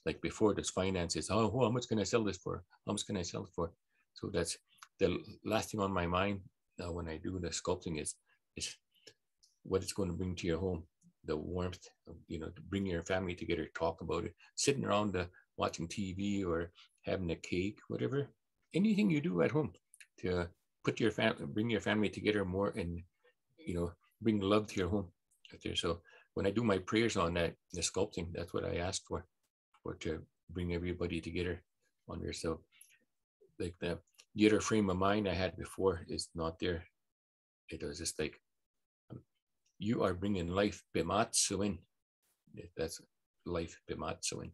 like before, this finances. Oh, how much can I sell this for? How much can I sell it for? So that's the last thing on my mind when I do the sculpting is what it's going to bring to your home. The warmth, to bring your family together, talk about it, sitting around watching TV or having a cake, whatever. Anything you do at home to bring your family together more, and bring love to your home out there. So when I do my prayers on that, the sculpting, that's what I ask for to bring everybody together on there. So like the other frame of mind I had before is not there. It was just like, you are bringing life, bimatsuin. That's life, bimatsuin.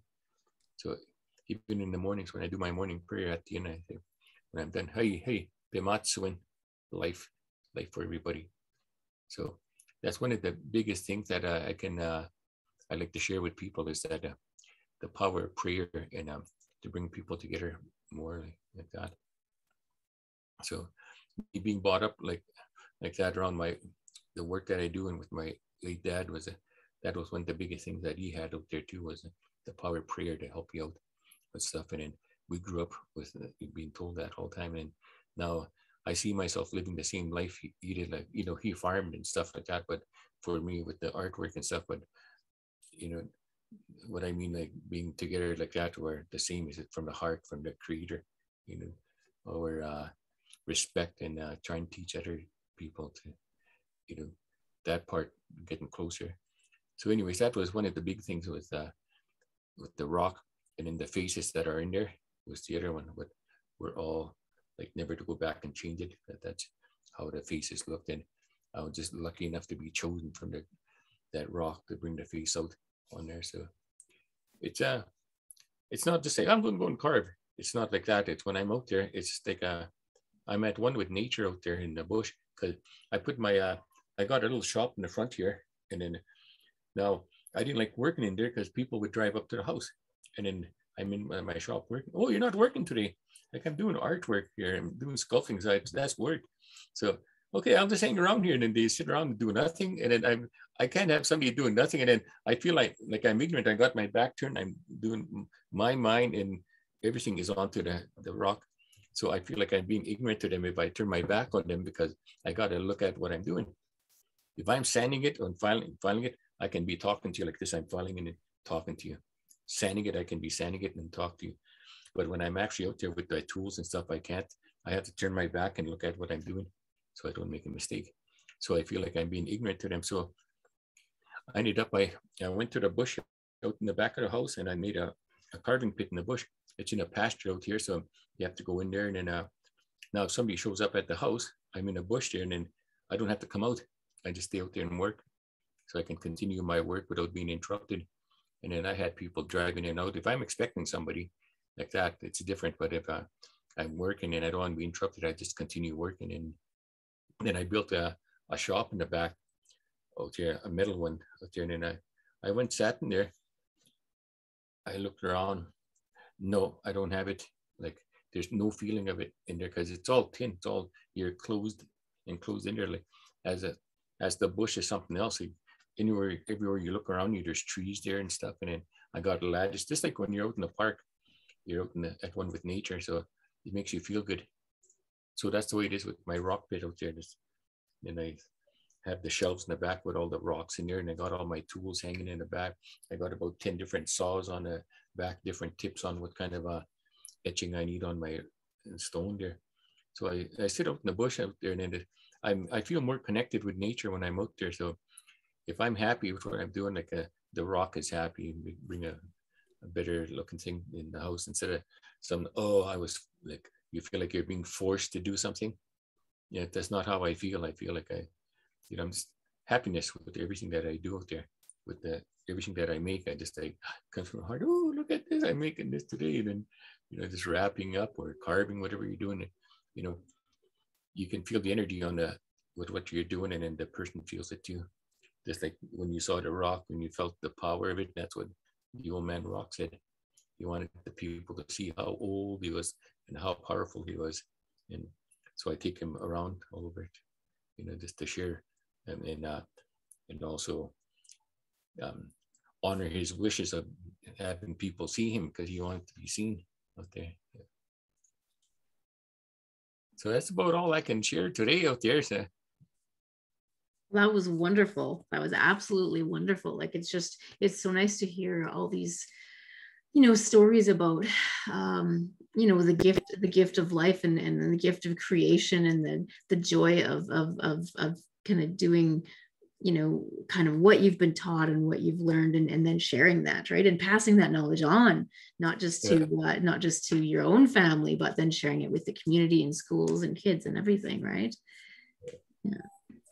So even in the mornings when I do my morning prayer at the end, I think, when I'm done, hey, bimatsuin, life for everybody. So that's one of the biggest things that I like to share with people, is that the power of prayer, and to bring people together more like that. So being brought up like that around the work that I do, and with my late dad, that was one of the biggest things that he had out there too, was the power of prayer to help you out with stuff. And then we grew up with being told that all the time, and now I see myself living the same life he did. Like, he farmed and stuff like that, but for me with the artwork and stuff, but what I mean, like being together like that, where the same is from the heart, from the creator, or respect, and trying to teach other people to, that part, getting closer. So anyways, that was one of the big things with the rock, and then the faces that are in there was the other one, but we're all like never to go back and change it. That's how the faces looked. And I was just lucky enough to be chosen from that rock to bring the face out on there. So it's not to say I'm going to go and carve. It's not like that. It's when I'm out there, it's just like I'm at one with nature out there in the bush, because I put I got a little shop in the front here, and then now I didn't like working in there because people would drive up to the house, and then I'm in my shop working. Oh, you're not working today? Like, I'm doing artwork here. I'm doing sculpting. So that's work. So okay, I'll just hang around here, and then they sit around and do nothing, and then I can't have somebody doing nothing, and then I feel like I'm ignorant. I got my back turned. I'm doing my mind, and everything is onto the rock. So I feel like I'm being ignorant to them if I turn my back on them, because I got to look at what I'm doing. If I'm sanding it or filing it, I can be talking to you like this. I'm filing it and talking to you. Sanding it, I can be sanding it and talk to you. But when I'm actually out there with my tools and stuff, I can't. I have to turn my back and look at what I'm doing, so I don't make a mistake. So I feel like I'm being ignorant to them. So I ended up, I went to the bush out in the back of the house, and I made a carving pit in the bush. It's in a pasture out here, so you have to go in there. And then now if somebody shows up at the house, I'm in a bush there, and then I don't have to come out. I just stay out there and work, so I can continue my work without being interrupted. And then I had people driving in and out. If I'm expecting somebody like that, it's different. But if I'm working and I don't want to be interrupted, I just continue working. And then I built a shop in the back out there, a metal one out there. And then I went, sat in there. I looked around. No, I don't have it. Like, there's no feeling of it in there, because it's all tin. It's all, you're enclosed in there. Like, as the bush is something else. Like, everywhere you look around you, there's trees there and stuff. And then I got a lattice, just like when you're out in the park, you're out at one with nature. So it makes you feel good. So that's the way it is with my rock pit out there. And I have the shelves in the back with all the rocks in there, and I got all my tools hanging in the back. I got about 10 different saws on the back, different tips on what kind of etching I need on my stone there. So I sit out in the bush out there, and then I feel more connected with nature when I'm out there. So if I'm happy with what I'm doing, like the rock is happy, we bring a better looking thing in the house, instead of I was like, you feel like you're being forced to do something. Yeah, that's not how I feel. I feel like I'm just happiness with everything that I do out there, with everything that I make. I just comes from the heart. Oh, look at this! I'm making this today, and then just wrapping up or carving, whatever you're doing. You can feel the energy with what you're doing, and then the person feels it too. Just like when you saw the rock, when you felt the power of it, that's what the old man rock said. He wanted the people to see how old he was and how powerful he was. And so I take him around all over it, just to share and also honor his wishes of having people see him, because he wanted to be seen out there. Yeah. So that's about all I can share today out there. So. That was wonderful. That was absolutely wonderful. Like, it's so nice to hear all these, stories about you know, the gift of life, and the gift of creation, and the joy of kind of doing, you know, kind of what you've been taught and what you've learned, and then sharing that, right, and passing that knowledge on, not just to your own family, but then sharing it with the community and schools and kids and everything, right? Yeah,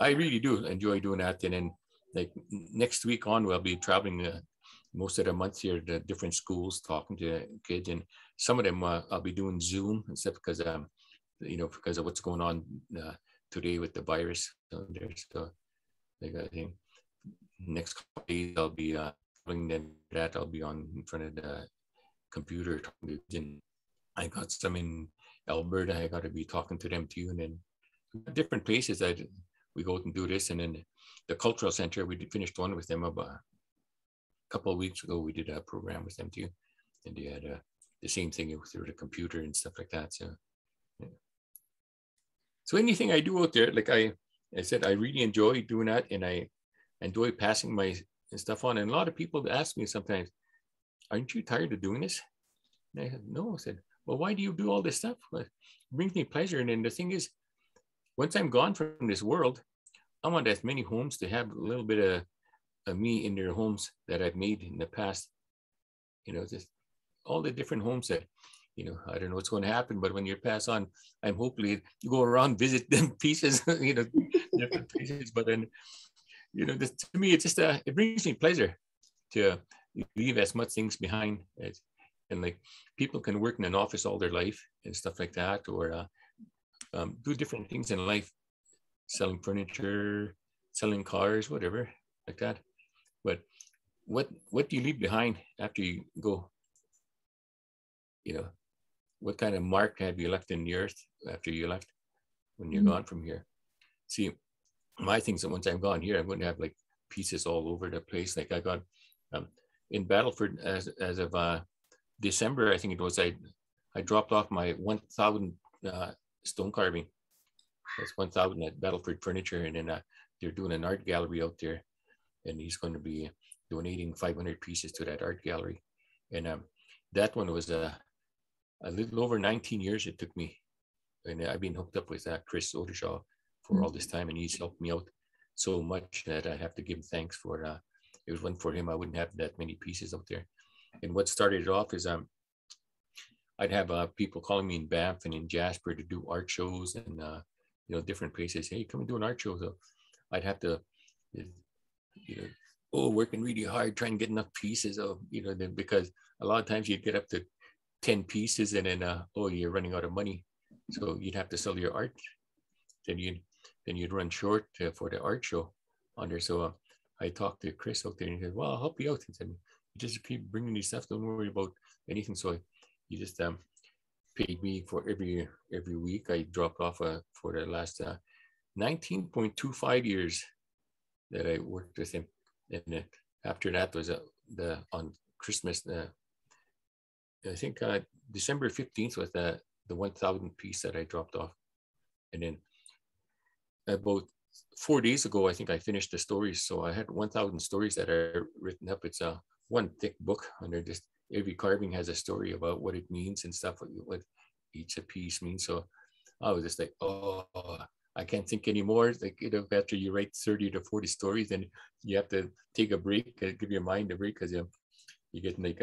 I really do enjoy doing that. And then, like, next week on, we'll be traveling most of the month here to different schools, talking to kids, and some of them I'll be doing Zoom and stuff because you know, because of what's going on today with the virus. So like, I think next couple of days I'll be traveling. That I'll be on in front of the computer talking to kids. And I got some in Alberta. I got to be talking to them too, and then different places that we go out and do this. And then the cultural center, we finished one with them about a couple of weeks ago. We did a program with them too, and they had the same thing through the computer and stuff like that. So yeah. So anything I do out there, like I said, I really enjoy doing that, and I enjoy passing my stuff on. And a lot of people ask me sometimes, aren't you tired of doing this? And I said, no. I said, well, why do you do all this stuff? Well, it brings me pleasure. And then the thing is, once I'm gone from this world, I want as many homes to have a little bit of me in their homes that I've made in the past. You know, just all the different homes that, you know, I don't know what's going to happen, but when you pass on, I'm hopefully you go around, visit them pieces, you know, different pieces. But then, you know, this, to me, it's just it brings me pleasure to leave as much things behind as, and like people can work in an office all their life and stuff like that, or do different things in life, selling furniture, selling cars, whatever like that. But what do you leave behind after you go? You know, what kind of mark have you left in the earth after you left, when you're gone from here? See, my things that once I'm gone here, I'm going to have like pieces all over the place. Like I got in Battleford as of December, I think it was, I dropped off my 1,000 stone carving. That's 1,000 at Battleford Furniture, and then they're doing an art gallery out there, and he's going to be donating 500 pieces to that art gallery. And that one was a little over 19 years it took me, and I've been hooked up with Chris Odishaw for all this time, and he's helped me out so much that I have to give him thanks for. If it wasn't for him, I wouldn't have that many pieces out there. And what started it off is I'd have people calling me in Banff and in Jasper to do art shows, and you know, different places. Hey, come and do an art show. So I'd have to, you know, working really hard trying to get enough pieces of, you know, because a lot of times you'd get up to 10 pieces, and then you're running out of money, so you'd have to sell your art. Then you'd run short for the art show on there. So I talked to Chris out there, and he said, "Well, I'll help you out." He said, "You just keep bringing me stuff. Don't worry about anything." So he just paid me for every week. I dropped off for the last 19.25 years that I worked with him. And after that was on Christmas. I think December 15th was the 1,000 piece that I dropped off. And then about 4 days ago, I think I finished the stories. So I had 1,000 stories that are written up. It's one thick book, and they're just, every carving has a story about what it means and stuff, what each piece means. So I was just like, oh, I can't think anymore. Like, you know, after you write 30 to 40 stories, then you have to take a break, give your mind a break, because you get like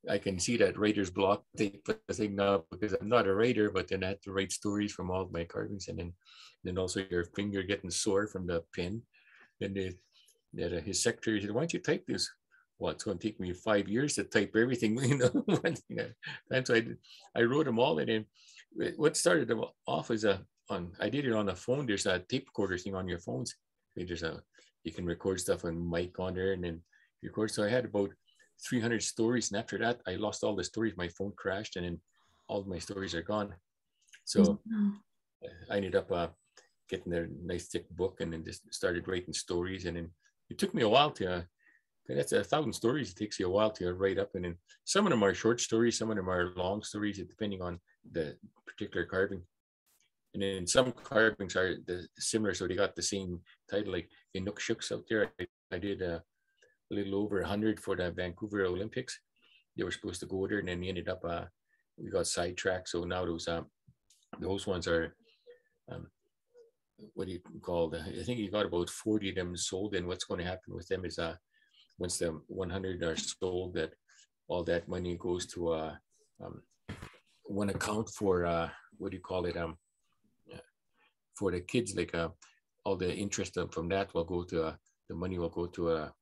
I can see that writer's block take the thing now, because I'm not a writer, but then I have to write stories from all of my carvings, and then also your finger getting sore from the pen. And his secretary said, "Why don't you type this?" Well, it's going to take me 5 years to type everything, you know. And so I wrote them all. And then what started them off is I did it on a phone. There's a tape recorder thing on your phones. You can record stuff on mic on there, and then record. So I had about 300 stories, and after that, I lost all the stories. My phone crashed, and then all of my stories are gone. So I ended up getting a nice thick book, and then just started writing stories. And then it took me a while to. That's 1,000 stories. It takes you a while to write up, and then some of them are short stories, some of them are long stories, depending on the particular carving. And then some carvings are similar, so they got the same title. Like Inukshuk's out there, I did a little over 100 for the Vancouver Olympics. They were supposed to go there, and then they ended up we got sidetracked. So now those ones are, um, what do you call them? I think you got about 40 of them sold. And what's going to happen with them is once the 100 are sold, that all that money goes to um, one account for what do you call it? For the kids, like all the interest from that will go to the money will go to a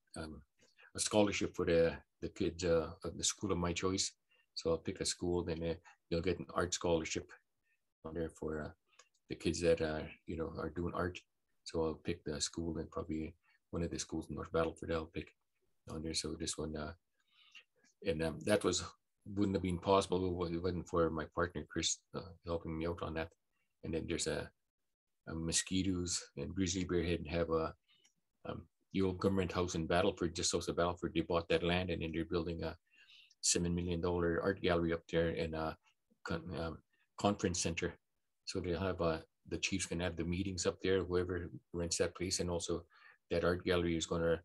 scholarship for the kids of the school of my choice. So I'll pick a school, then you'll get an art scholarship on there for the kids that are doing art. So I'll pick the school, and probably one of the schools in North Battleford I'll pick on there. So this one, and that wouldn't have been possible if it wasn't for my partner Chris helping me out on that. And then there's a mosquitoes and grizzly bear head have the old government house in Battleford, just south of Battleford. They bought that land, and then they're building a $7 million art gallery up there and a conference center. So they'll have the chiefs can have the meetings up there, whoever rents that place, and also that art gallery is going to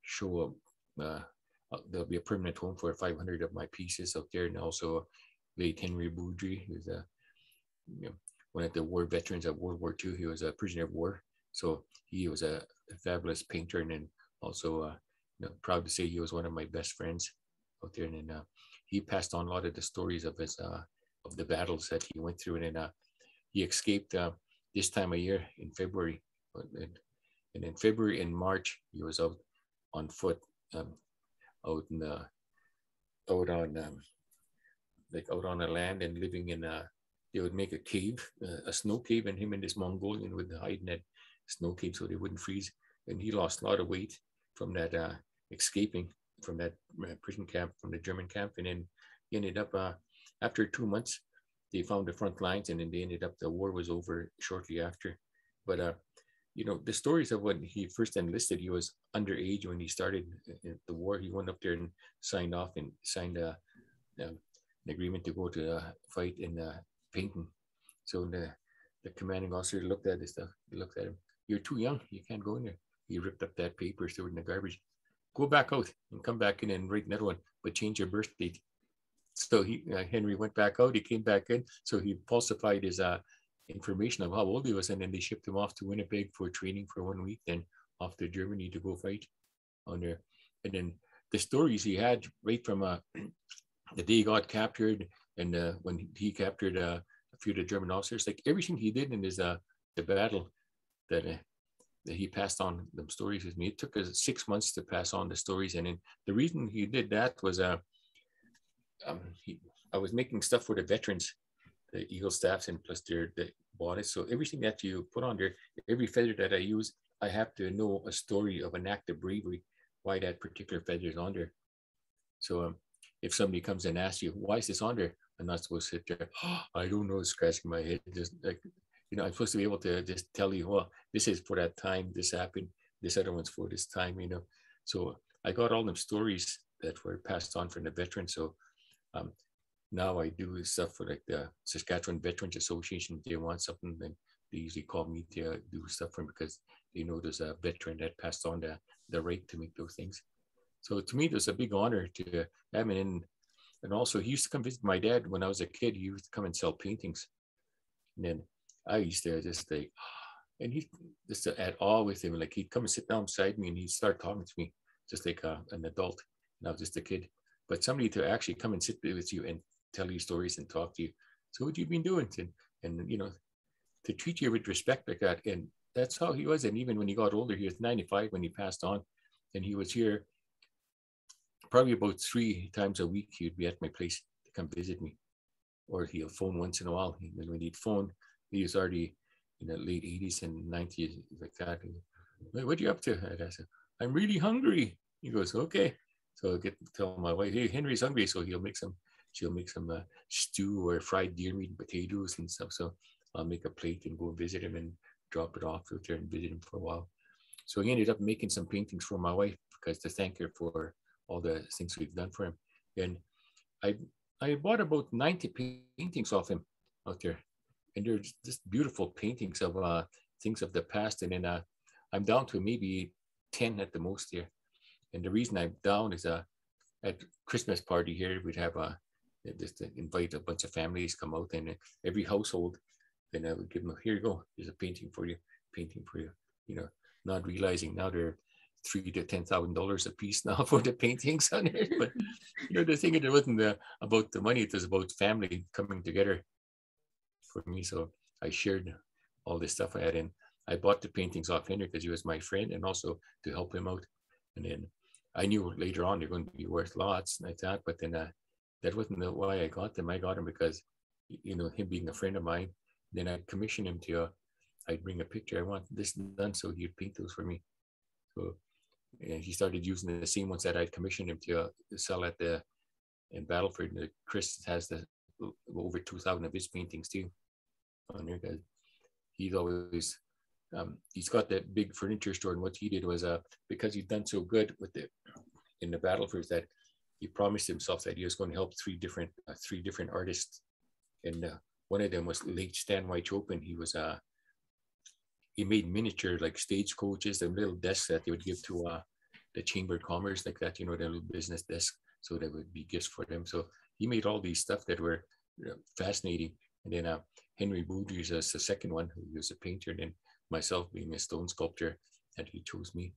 show there'll be a permanent home for 500 of my pieces up there, and also late Henry Boudry, who's one of the war veterans of World War II. He was a prisoner of war, so he was a fabulous painter, and then also proud to say he was one of my best friends out there. And then he passed on a lot of the stories of his of the battles that he went through, and then he escaped this time of year in February, and in February and March he was out on foot, out on the land, and living in they would make a cave, a snow cave, and him and this Mongolian would hide in that snow cave so they wouldn't freeze. And he lost a lot of weight from that escaping from that prison camp, from the German camp. And then he ended up, after 2 months, they found the front lines, and then they ended up, the war was over shortly after. But, the stories of when he first enlisted, he was underage when he started the war. He went up there and signed an agreement to go to fight in Painting. So the commanding officer looked at his stuff. He looked at him. You're too young. You can't go in there. He ripped up that paper, threw it in the garbage. Go back out and come back in and write another one, but change your birth date. So Henry went back out. He came back in. So he falsified his information of how old he was, and then they shipped him off to Winnipeg for training for 1 week, then off to Germany to go fight on there. And then the stories he had right from the day he got captured, and when he captured a few of the German officers, like everything he did in his the battle, that he passed on them stories with me. It took us 6 months to pass on the stories, and then the reason he did that was I was making stuff for the veterans, the Eagle staffs, and plus the bonnets. So everything that you put on there, every feather that I use, I have to know a story of an act of bravery, why that particular feather is on there. So if somebody comes and asks you, why is this on there? I'm not supposed to sit there, I don't know, scratching my head. Just like, I'm supposed to be able to just tell you, well, this is for that time, this happened, this other one's for this time, So I got all them stories that were passed on from the veterans. So now I do stuff for like the Saskatchewan Veterans Association. If they want something, then they usually call me to do stuff for them, because they know there's a veteran that passed on the right to make those things. So to me, it was a big honor to have him. And also, he used to come visit my dad when I was a kid. He used to come and sell paintings. And then I used to just like, and he just at awe with him. Like, he'd come and sit down beside me, and he'd start talking to me just like an adult. And I was just a kid. But somebody to actually come and sit with you and tell you stories and talk to you. So what have you been doing? And to treat you with respect like that. And that's how he was. And even when he got older, he was 95 when he passed on. And he was here probably about 3 times a week. He'd be at my place to come visit me, or he'll phone once in a while. And when he'd phone, he was already in the late 80s and 90s, like that. And, what are you up to? And I said, I'm really hungry. He goes, okay. So I get to tell my wife, hey, Henry's hungry. So she'll make some stew or fried deer meat and potatoes and stuff. So I'll make a plate and go visit him and drop it off out there and visit him for a while. So he ended up making some paintings for my wife, because to thank her for all the things we've done for him. And I bought about 90 paintings off him out there. And they're just beautiful paintings of things of the past. And then I'm down to maybe 10 at the most here. And the reason I'm down is at Christmas party here, we'd have just to invite a bunch of families come out, and every household, then I would give them, here you go, there's a painting for you, you know, not realizing now they're $3,000 to $10,000 a piece now for the paintings on it. But you know, the thing, it wasn't about the money, it was about family coming together for me. So I shared all this stuff I had, and I bought the paintings off Henry because he was my friend, and also to help him out. And then I knew later on they're going to be worth lots like that, but then that wasn't why I got them. I got them because, you know, him being a friend of mine. Then I commissioned him to, I'd bring a picture, I want this done, so he'd paint those for me. So he started using the same ones that I'd commissioned him to sell at in Battleford. Chris has over 2,000 of his paintings too on there. He's always, he's got that big furniture store, and what he did was, because he'd done so good with in the Battleford, that he promised himself that he was going to help three different artists, and one of them was late Stan Wychopen. He made miniature like stagecoaches and little desks that they would give to the Chamber of Commerce, like that, you know, their little business desk, so that would be gifts for them. So he made all these stuff that were fascinating. And then Henry Boudry is the second one, who was a painter, and then myself being a stone sculptor, and he chose me.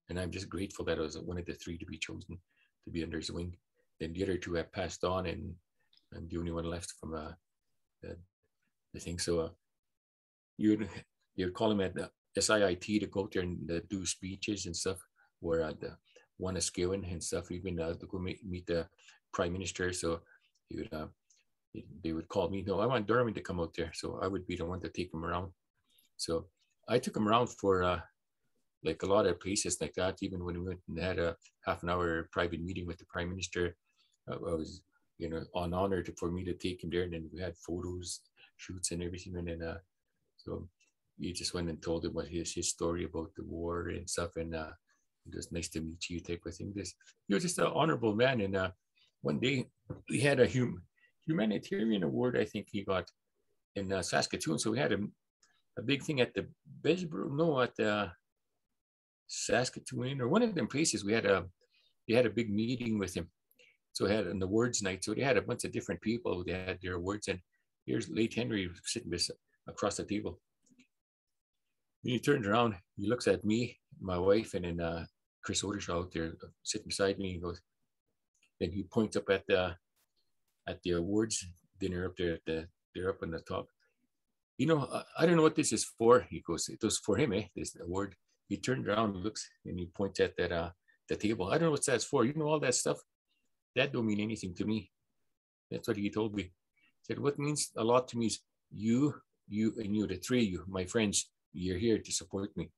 And I'm just grateful that I was one of the three to be chosen to be under his wing. Then the other two have passed on, and I'm the only one left from the thing. So you'd call him at the SIIT to go out there and do speeches and stuff, where the one is Skewen and stuff, even to go meet the Prime Minister. So they would call me, no, I want Darwin to come out there. So I would be the one to take him around. So I took him around for like a lot of places like that. Even when we went and had a half an hour private meeting with the Prime Minister, I was, you know, on honor for me to take him there. And then we had photos, shoots and everything. And then so he just went and told him what his story about the war and stuff. And it was nice to meet you type of thing. He was just an honorable man. And one day we had a humanitarian award, I think he got in Saskatoon. So we had a big thing at the at the Saskatoon or one of them places. We had a big meeting with him. So we had an awards night. So they had a bunch of different people. They had their awards, and here's late Henry sitting across the table. When he turns around, he looks at me, my wife, and then Chris Odershaw out there sitting beside me. He goes, then he points up at the awards dinner up there they're up on the top. You know, I don't know what this is for. He goes, it was for him, this award. He turned around and looks, and he points at that the table. I don't know what that's for. You know, all that stuff, that don't mean anything to me. That's what he told me. He said, what means a lot to me is you, and you, the three of you, my friends, you're here to support me.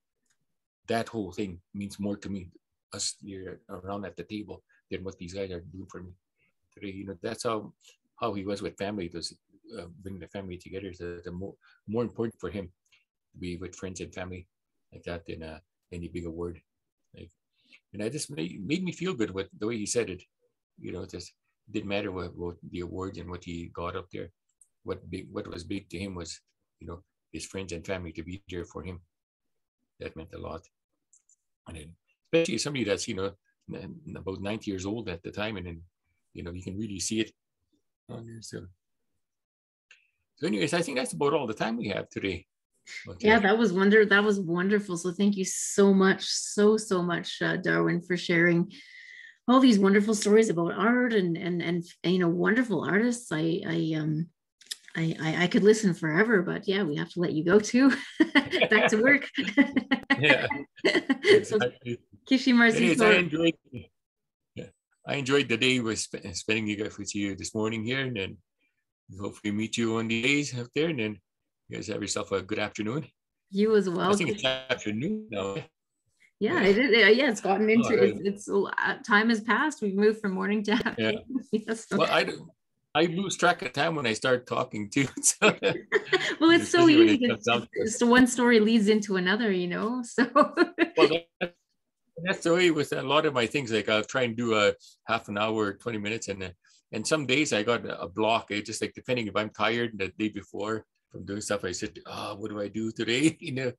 That whole thing means more to me, us here around at the table, than what these guys are doing for me today. You know, that's how he was with family. It was bring the family together. The more important for him to be with friends and family like that than any big award. Like, and I just made me feel good with the way he said it. You know, it just didn't matter what the awards and what he got up there. What was big to him was, you know, his friends and family to be there for him. That meant a lot. And then, especially somebody that's, you know, about 90 years old at the time, and then, you know, you can really see it on there. So anyways, I think that's about all the time we have today. Okay. Yeah, that was wonderful. So thank you so much, so much, Darwin, for sharing all these wonderful stories about art and you know, wonderful artists. I could listen forever, but yeah, we have to let you go too. Back to work. Yeah. So, Kishi Marzi. I enjoyed the day with spending with you this morning here, and then hopefully meet you on the days up there, and then you guys have yourself a good afternoon. You as well. I think it's afternoon now. Yeah, it is. Yeah, it's gotten into it's time has passed. We've moved from morning to afternoon. Yeah. Yes. Well, I lose track of time when I start talking too. So, well, it's so easy. So one story leads into another, you know. So well, that's the way with a lot of my things. Like I'll try and do a half an hour, 20 minutes, and some days I got a block. Just like depending if I'm tired the day before from doing stuff, I said, what do I do today? You know,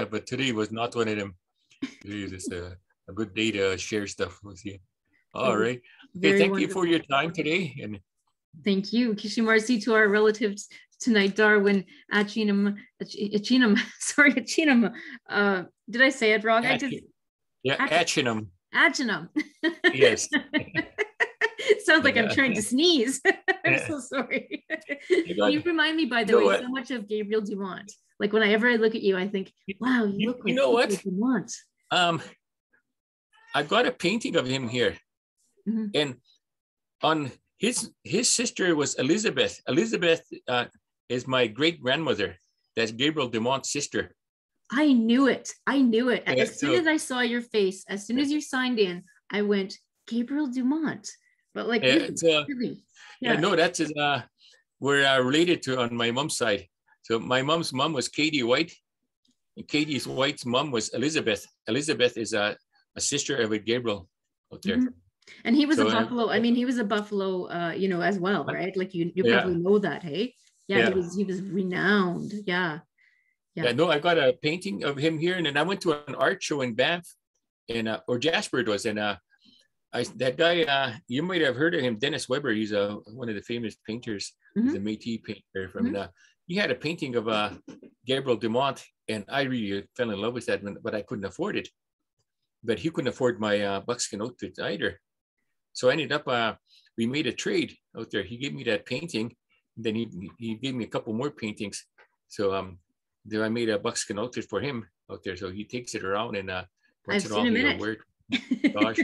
but today was not one of them. It was a good day to share stuff with you. All right. Okay, thank you for your time today, and Thank you. Kishimarsi to our relatives tonight, Darwin Atcheynum. Sorry, Atcheynum. Did I say it wrong? Atcheynum. Atcheynum. Yes. Sounds like I'm trying to sneeze. I'm so sorry. You remind me, by the way, so much of Gabriel Dumont. Like whenever I look at you, I think, wow, you look like Gabriel Dumont. I've got a painting of him here. Mm-hmm. And on his sister was Elizabeth. Elizabeth is my great grandmother. That's Gabriel Dumont's sister. I knew it. As soon as I saw your face, as soon as you signed in, I went, Gabriel Dumont. But like, really. Yeah, no, that's his, we're related to on my mom's side. So my mom's mom was Katie White. And Katie White's mom was Elizabeth. Elizabeth is a sister of Gabriel out there. Mm-hmm. And he was a Buffalo. I mean, he was a Buffalo, as well, right? Like you probably know that, hey? Yeah, he was renowned. Yeah. No, I got a painting of him here, and then I went to an art show in Banff, or Jasper it was, and that guy, you might have heard of him, Dennis Weber. He's one of the famous painters. Mm-hmm. He's a Métis painter from. Mm-hmm. He had a painting of Gabriel Dumont, and I really fell in love with that, but I couldn't afford it. But he couldn't afford my buckskin outfit either. So I ended up, we made a trade out there. He gave me that painting, then he gave me a couple more paintings. So then I made a buckskin outfit for him out there. So he takes it around and I've seen him in it. Gosh.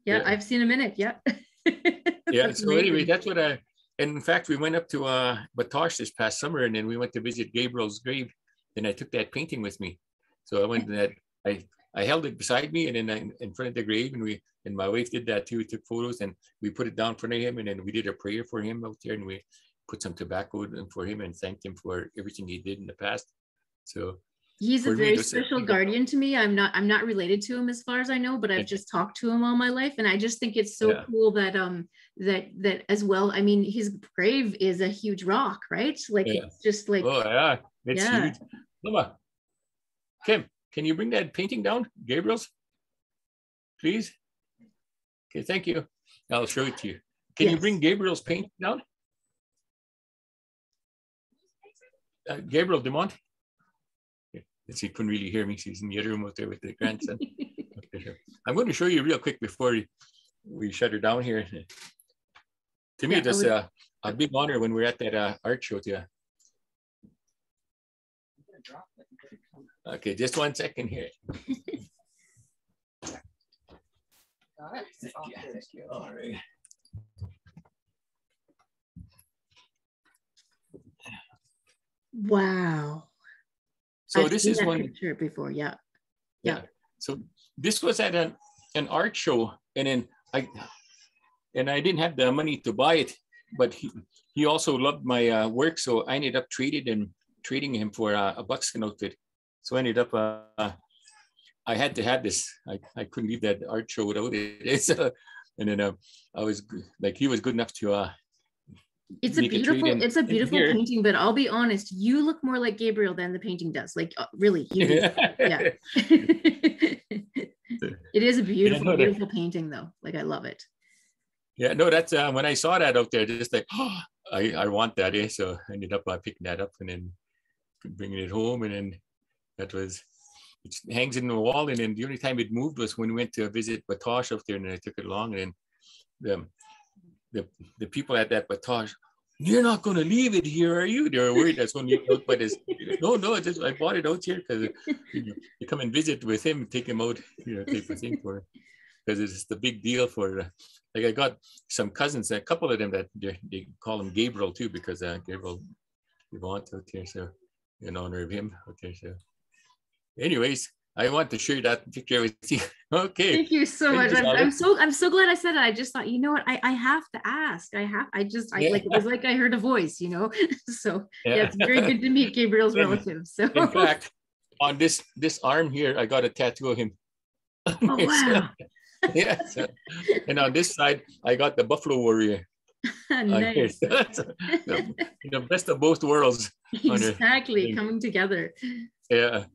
Yeah, I've seen him in it. Yeah. Yeah. So amazing. Anyway, that's what and in fact, we went up to Batoche this past summer, and then we went to visit Gabriel's grave. And I took that painting with me. So I went and I held it beside me, and then in front of the grave, and my wife did that too. We took photos and we put it down in front of him, and then we did a prayer for him out there, and we put some tobacco for him and thanked him for everything he did in the past. So he's a very special guardian to me. I'm not related to him as far as I know, but I've just talked to him all my life, and I just think it's so cool that that as well. I mean, his grave is a huge rock, right? Like it's just like it's huge. Mama, Kim, can you bring that painting down, Gabriel's, please? Okay, thank you. I'll show it to you. Can you bring Gabriel's painting down? Gabriel Dumont. She couldn't really hear me. She's in the other room out there with the grandson. I'm going to show you real quick before we shut her down here. To me, it's a big honor when we're at that art show. Okay, just 1 second here. Thank you. All right. Wow. So this is one picture before, yeah. So this was at an art show, and then I didn't have the money to buy it, but he also loved my work, so I ended up trading him for a buckskin outfit. So I ended up I had to have this. I couldn't leave that art show without it. And then I was like, he was good enough to. It's a beautiful painting, but I'll be honest, you look more like Gabriel than the painting does. Like really, you do. Yeah. It is a beautiful painting though. Like I love it. Yeah, no, that's when I saw that out there, just like, oh, I want that. So I ended up picking that up and then bringing it home, and then it hangs in the wall. And then the only time it moved was when we went to visit Batoche up there, and I took it along, and then the people at that Batoche, you're not going to leave it here, are you? They were worried that's going to be out, but no, I bought it out here because you come and visit with him, take him out, type of thing for, because it's the big deal for. Like I got some cousins, a couple of them that they call him Gabriel too, because Gabriel Dumont out here, so in honor of him out there. So, anyways, I want to share that picture with you. Okay. Thank you so much. I'm so glad I said it. I just thought, you know what, I have to ask. Like it was like I heard a voice, So it's very good to meet Gabriel's relatives. So in fact, on this arm here, I got a tattoo of him. Oh wow. So, and on this side, I got the Buffalo Warrior. Nice. The best of both worlds. Exactly, coming together. Yeah.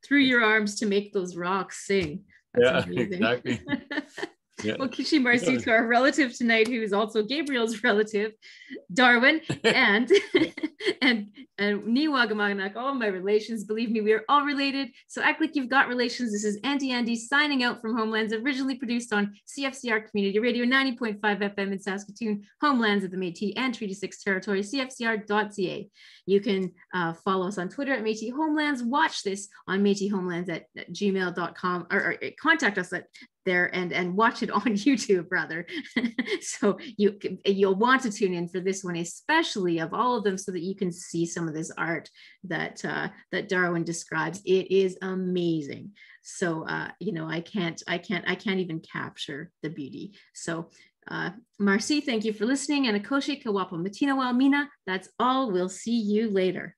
Through your arms to make those rocks sing. That's amazing. Exactly. Yeah. Well, Kishi Marcy to our relative tonight, who is also Gabriel's relative, Darwin, and and Niwagamanak, all my relations. Believe me, we are all related. So act like you've got relations. This is Auntie Andy signing out from Homelands, originally produced on CFCR Community Radio 90.5 FM in Saskatoon, Homelands of the Métis and Treaty 6 Territory, CFCR.ca. You can follow us on Twitter at Métis Homelands. Watch this on MétisHomelands@gmail.com or contact us at there and watch it on YouTube rather. So you'll want to tune in for this one, especially of all of them, so that you can see some of this art that that Darwin describes. It is amazing. So you know, I can't even capture the beauty. So Marcy, thank you for listening, and Akoshi Kawapa Matina Walmina. That's all. We'll see you later.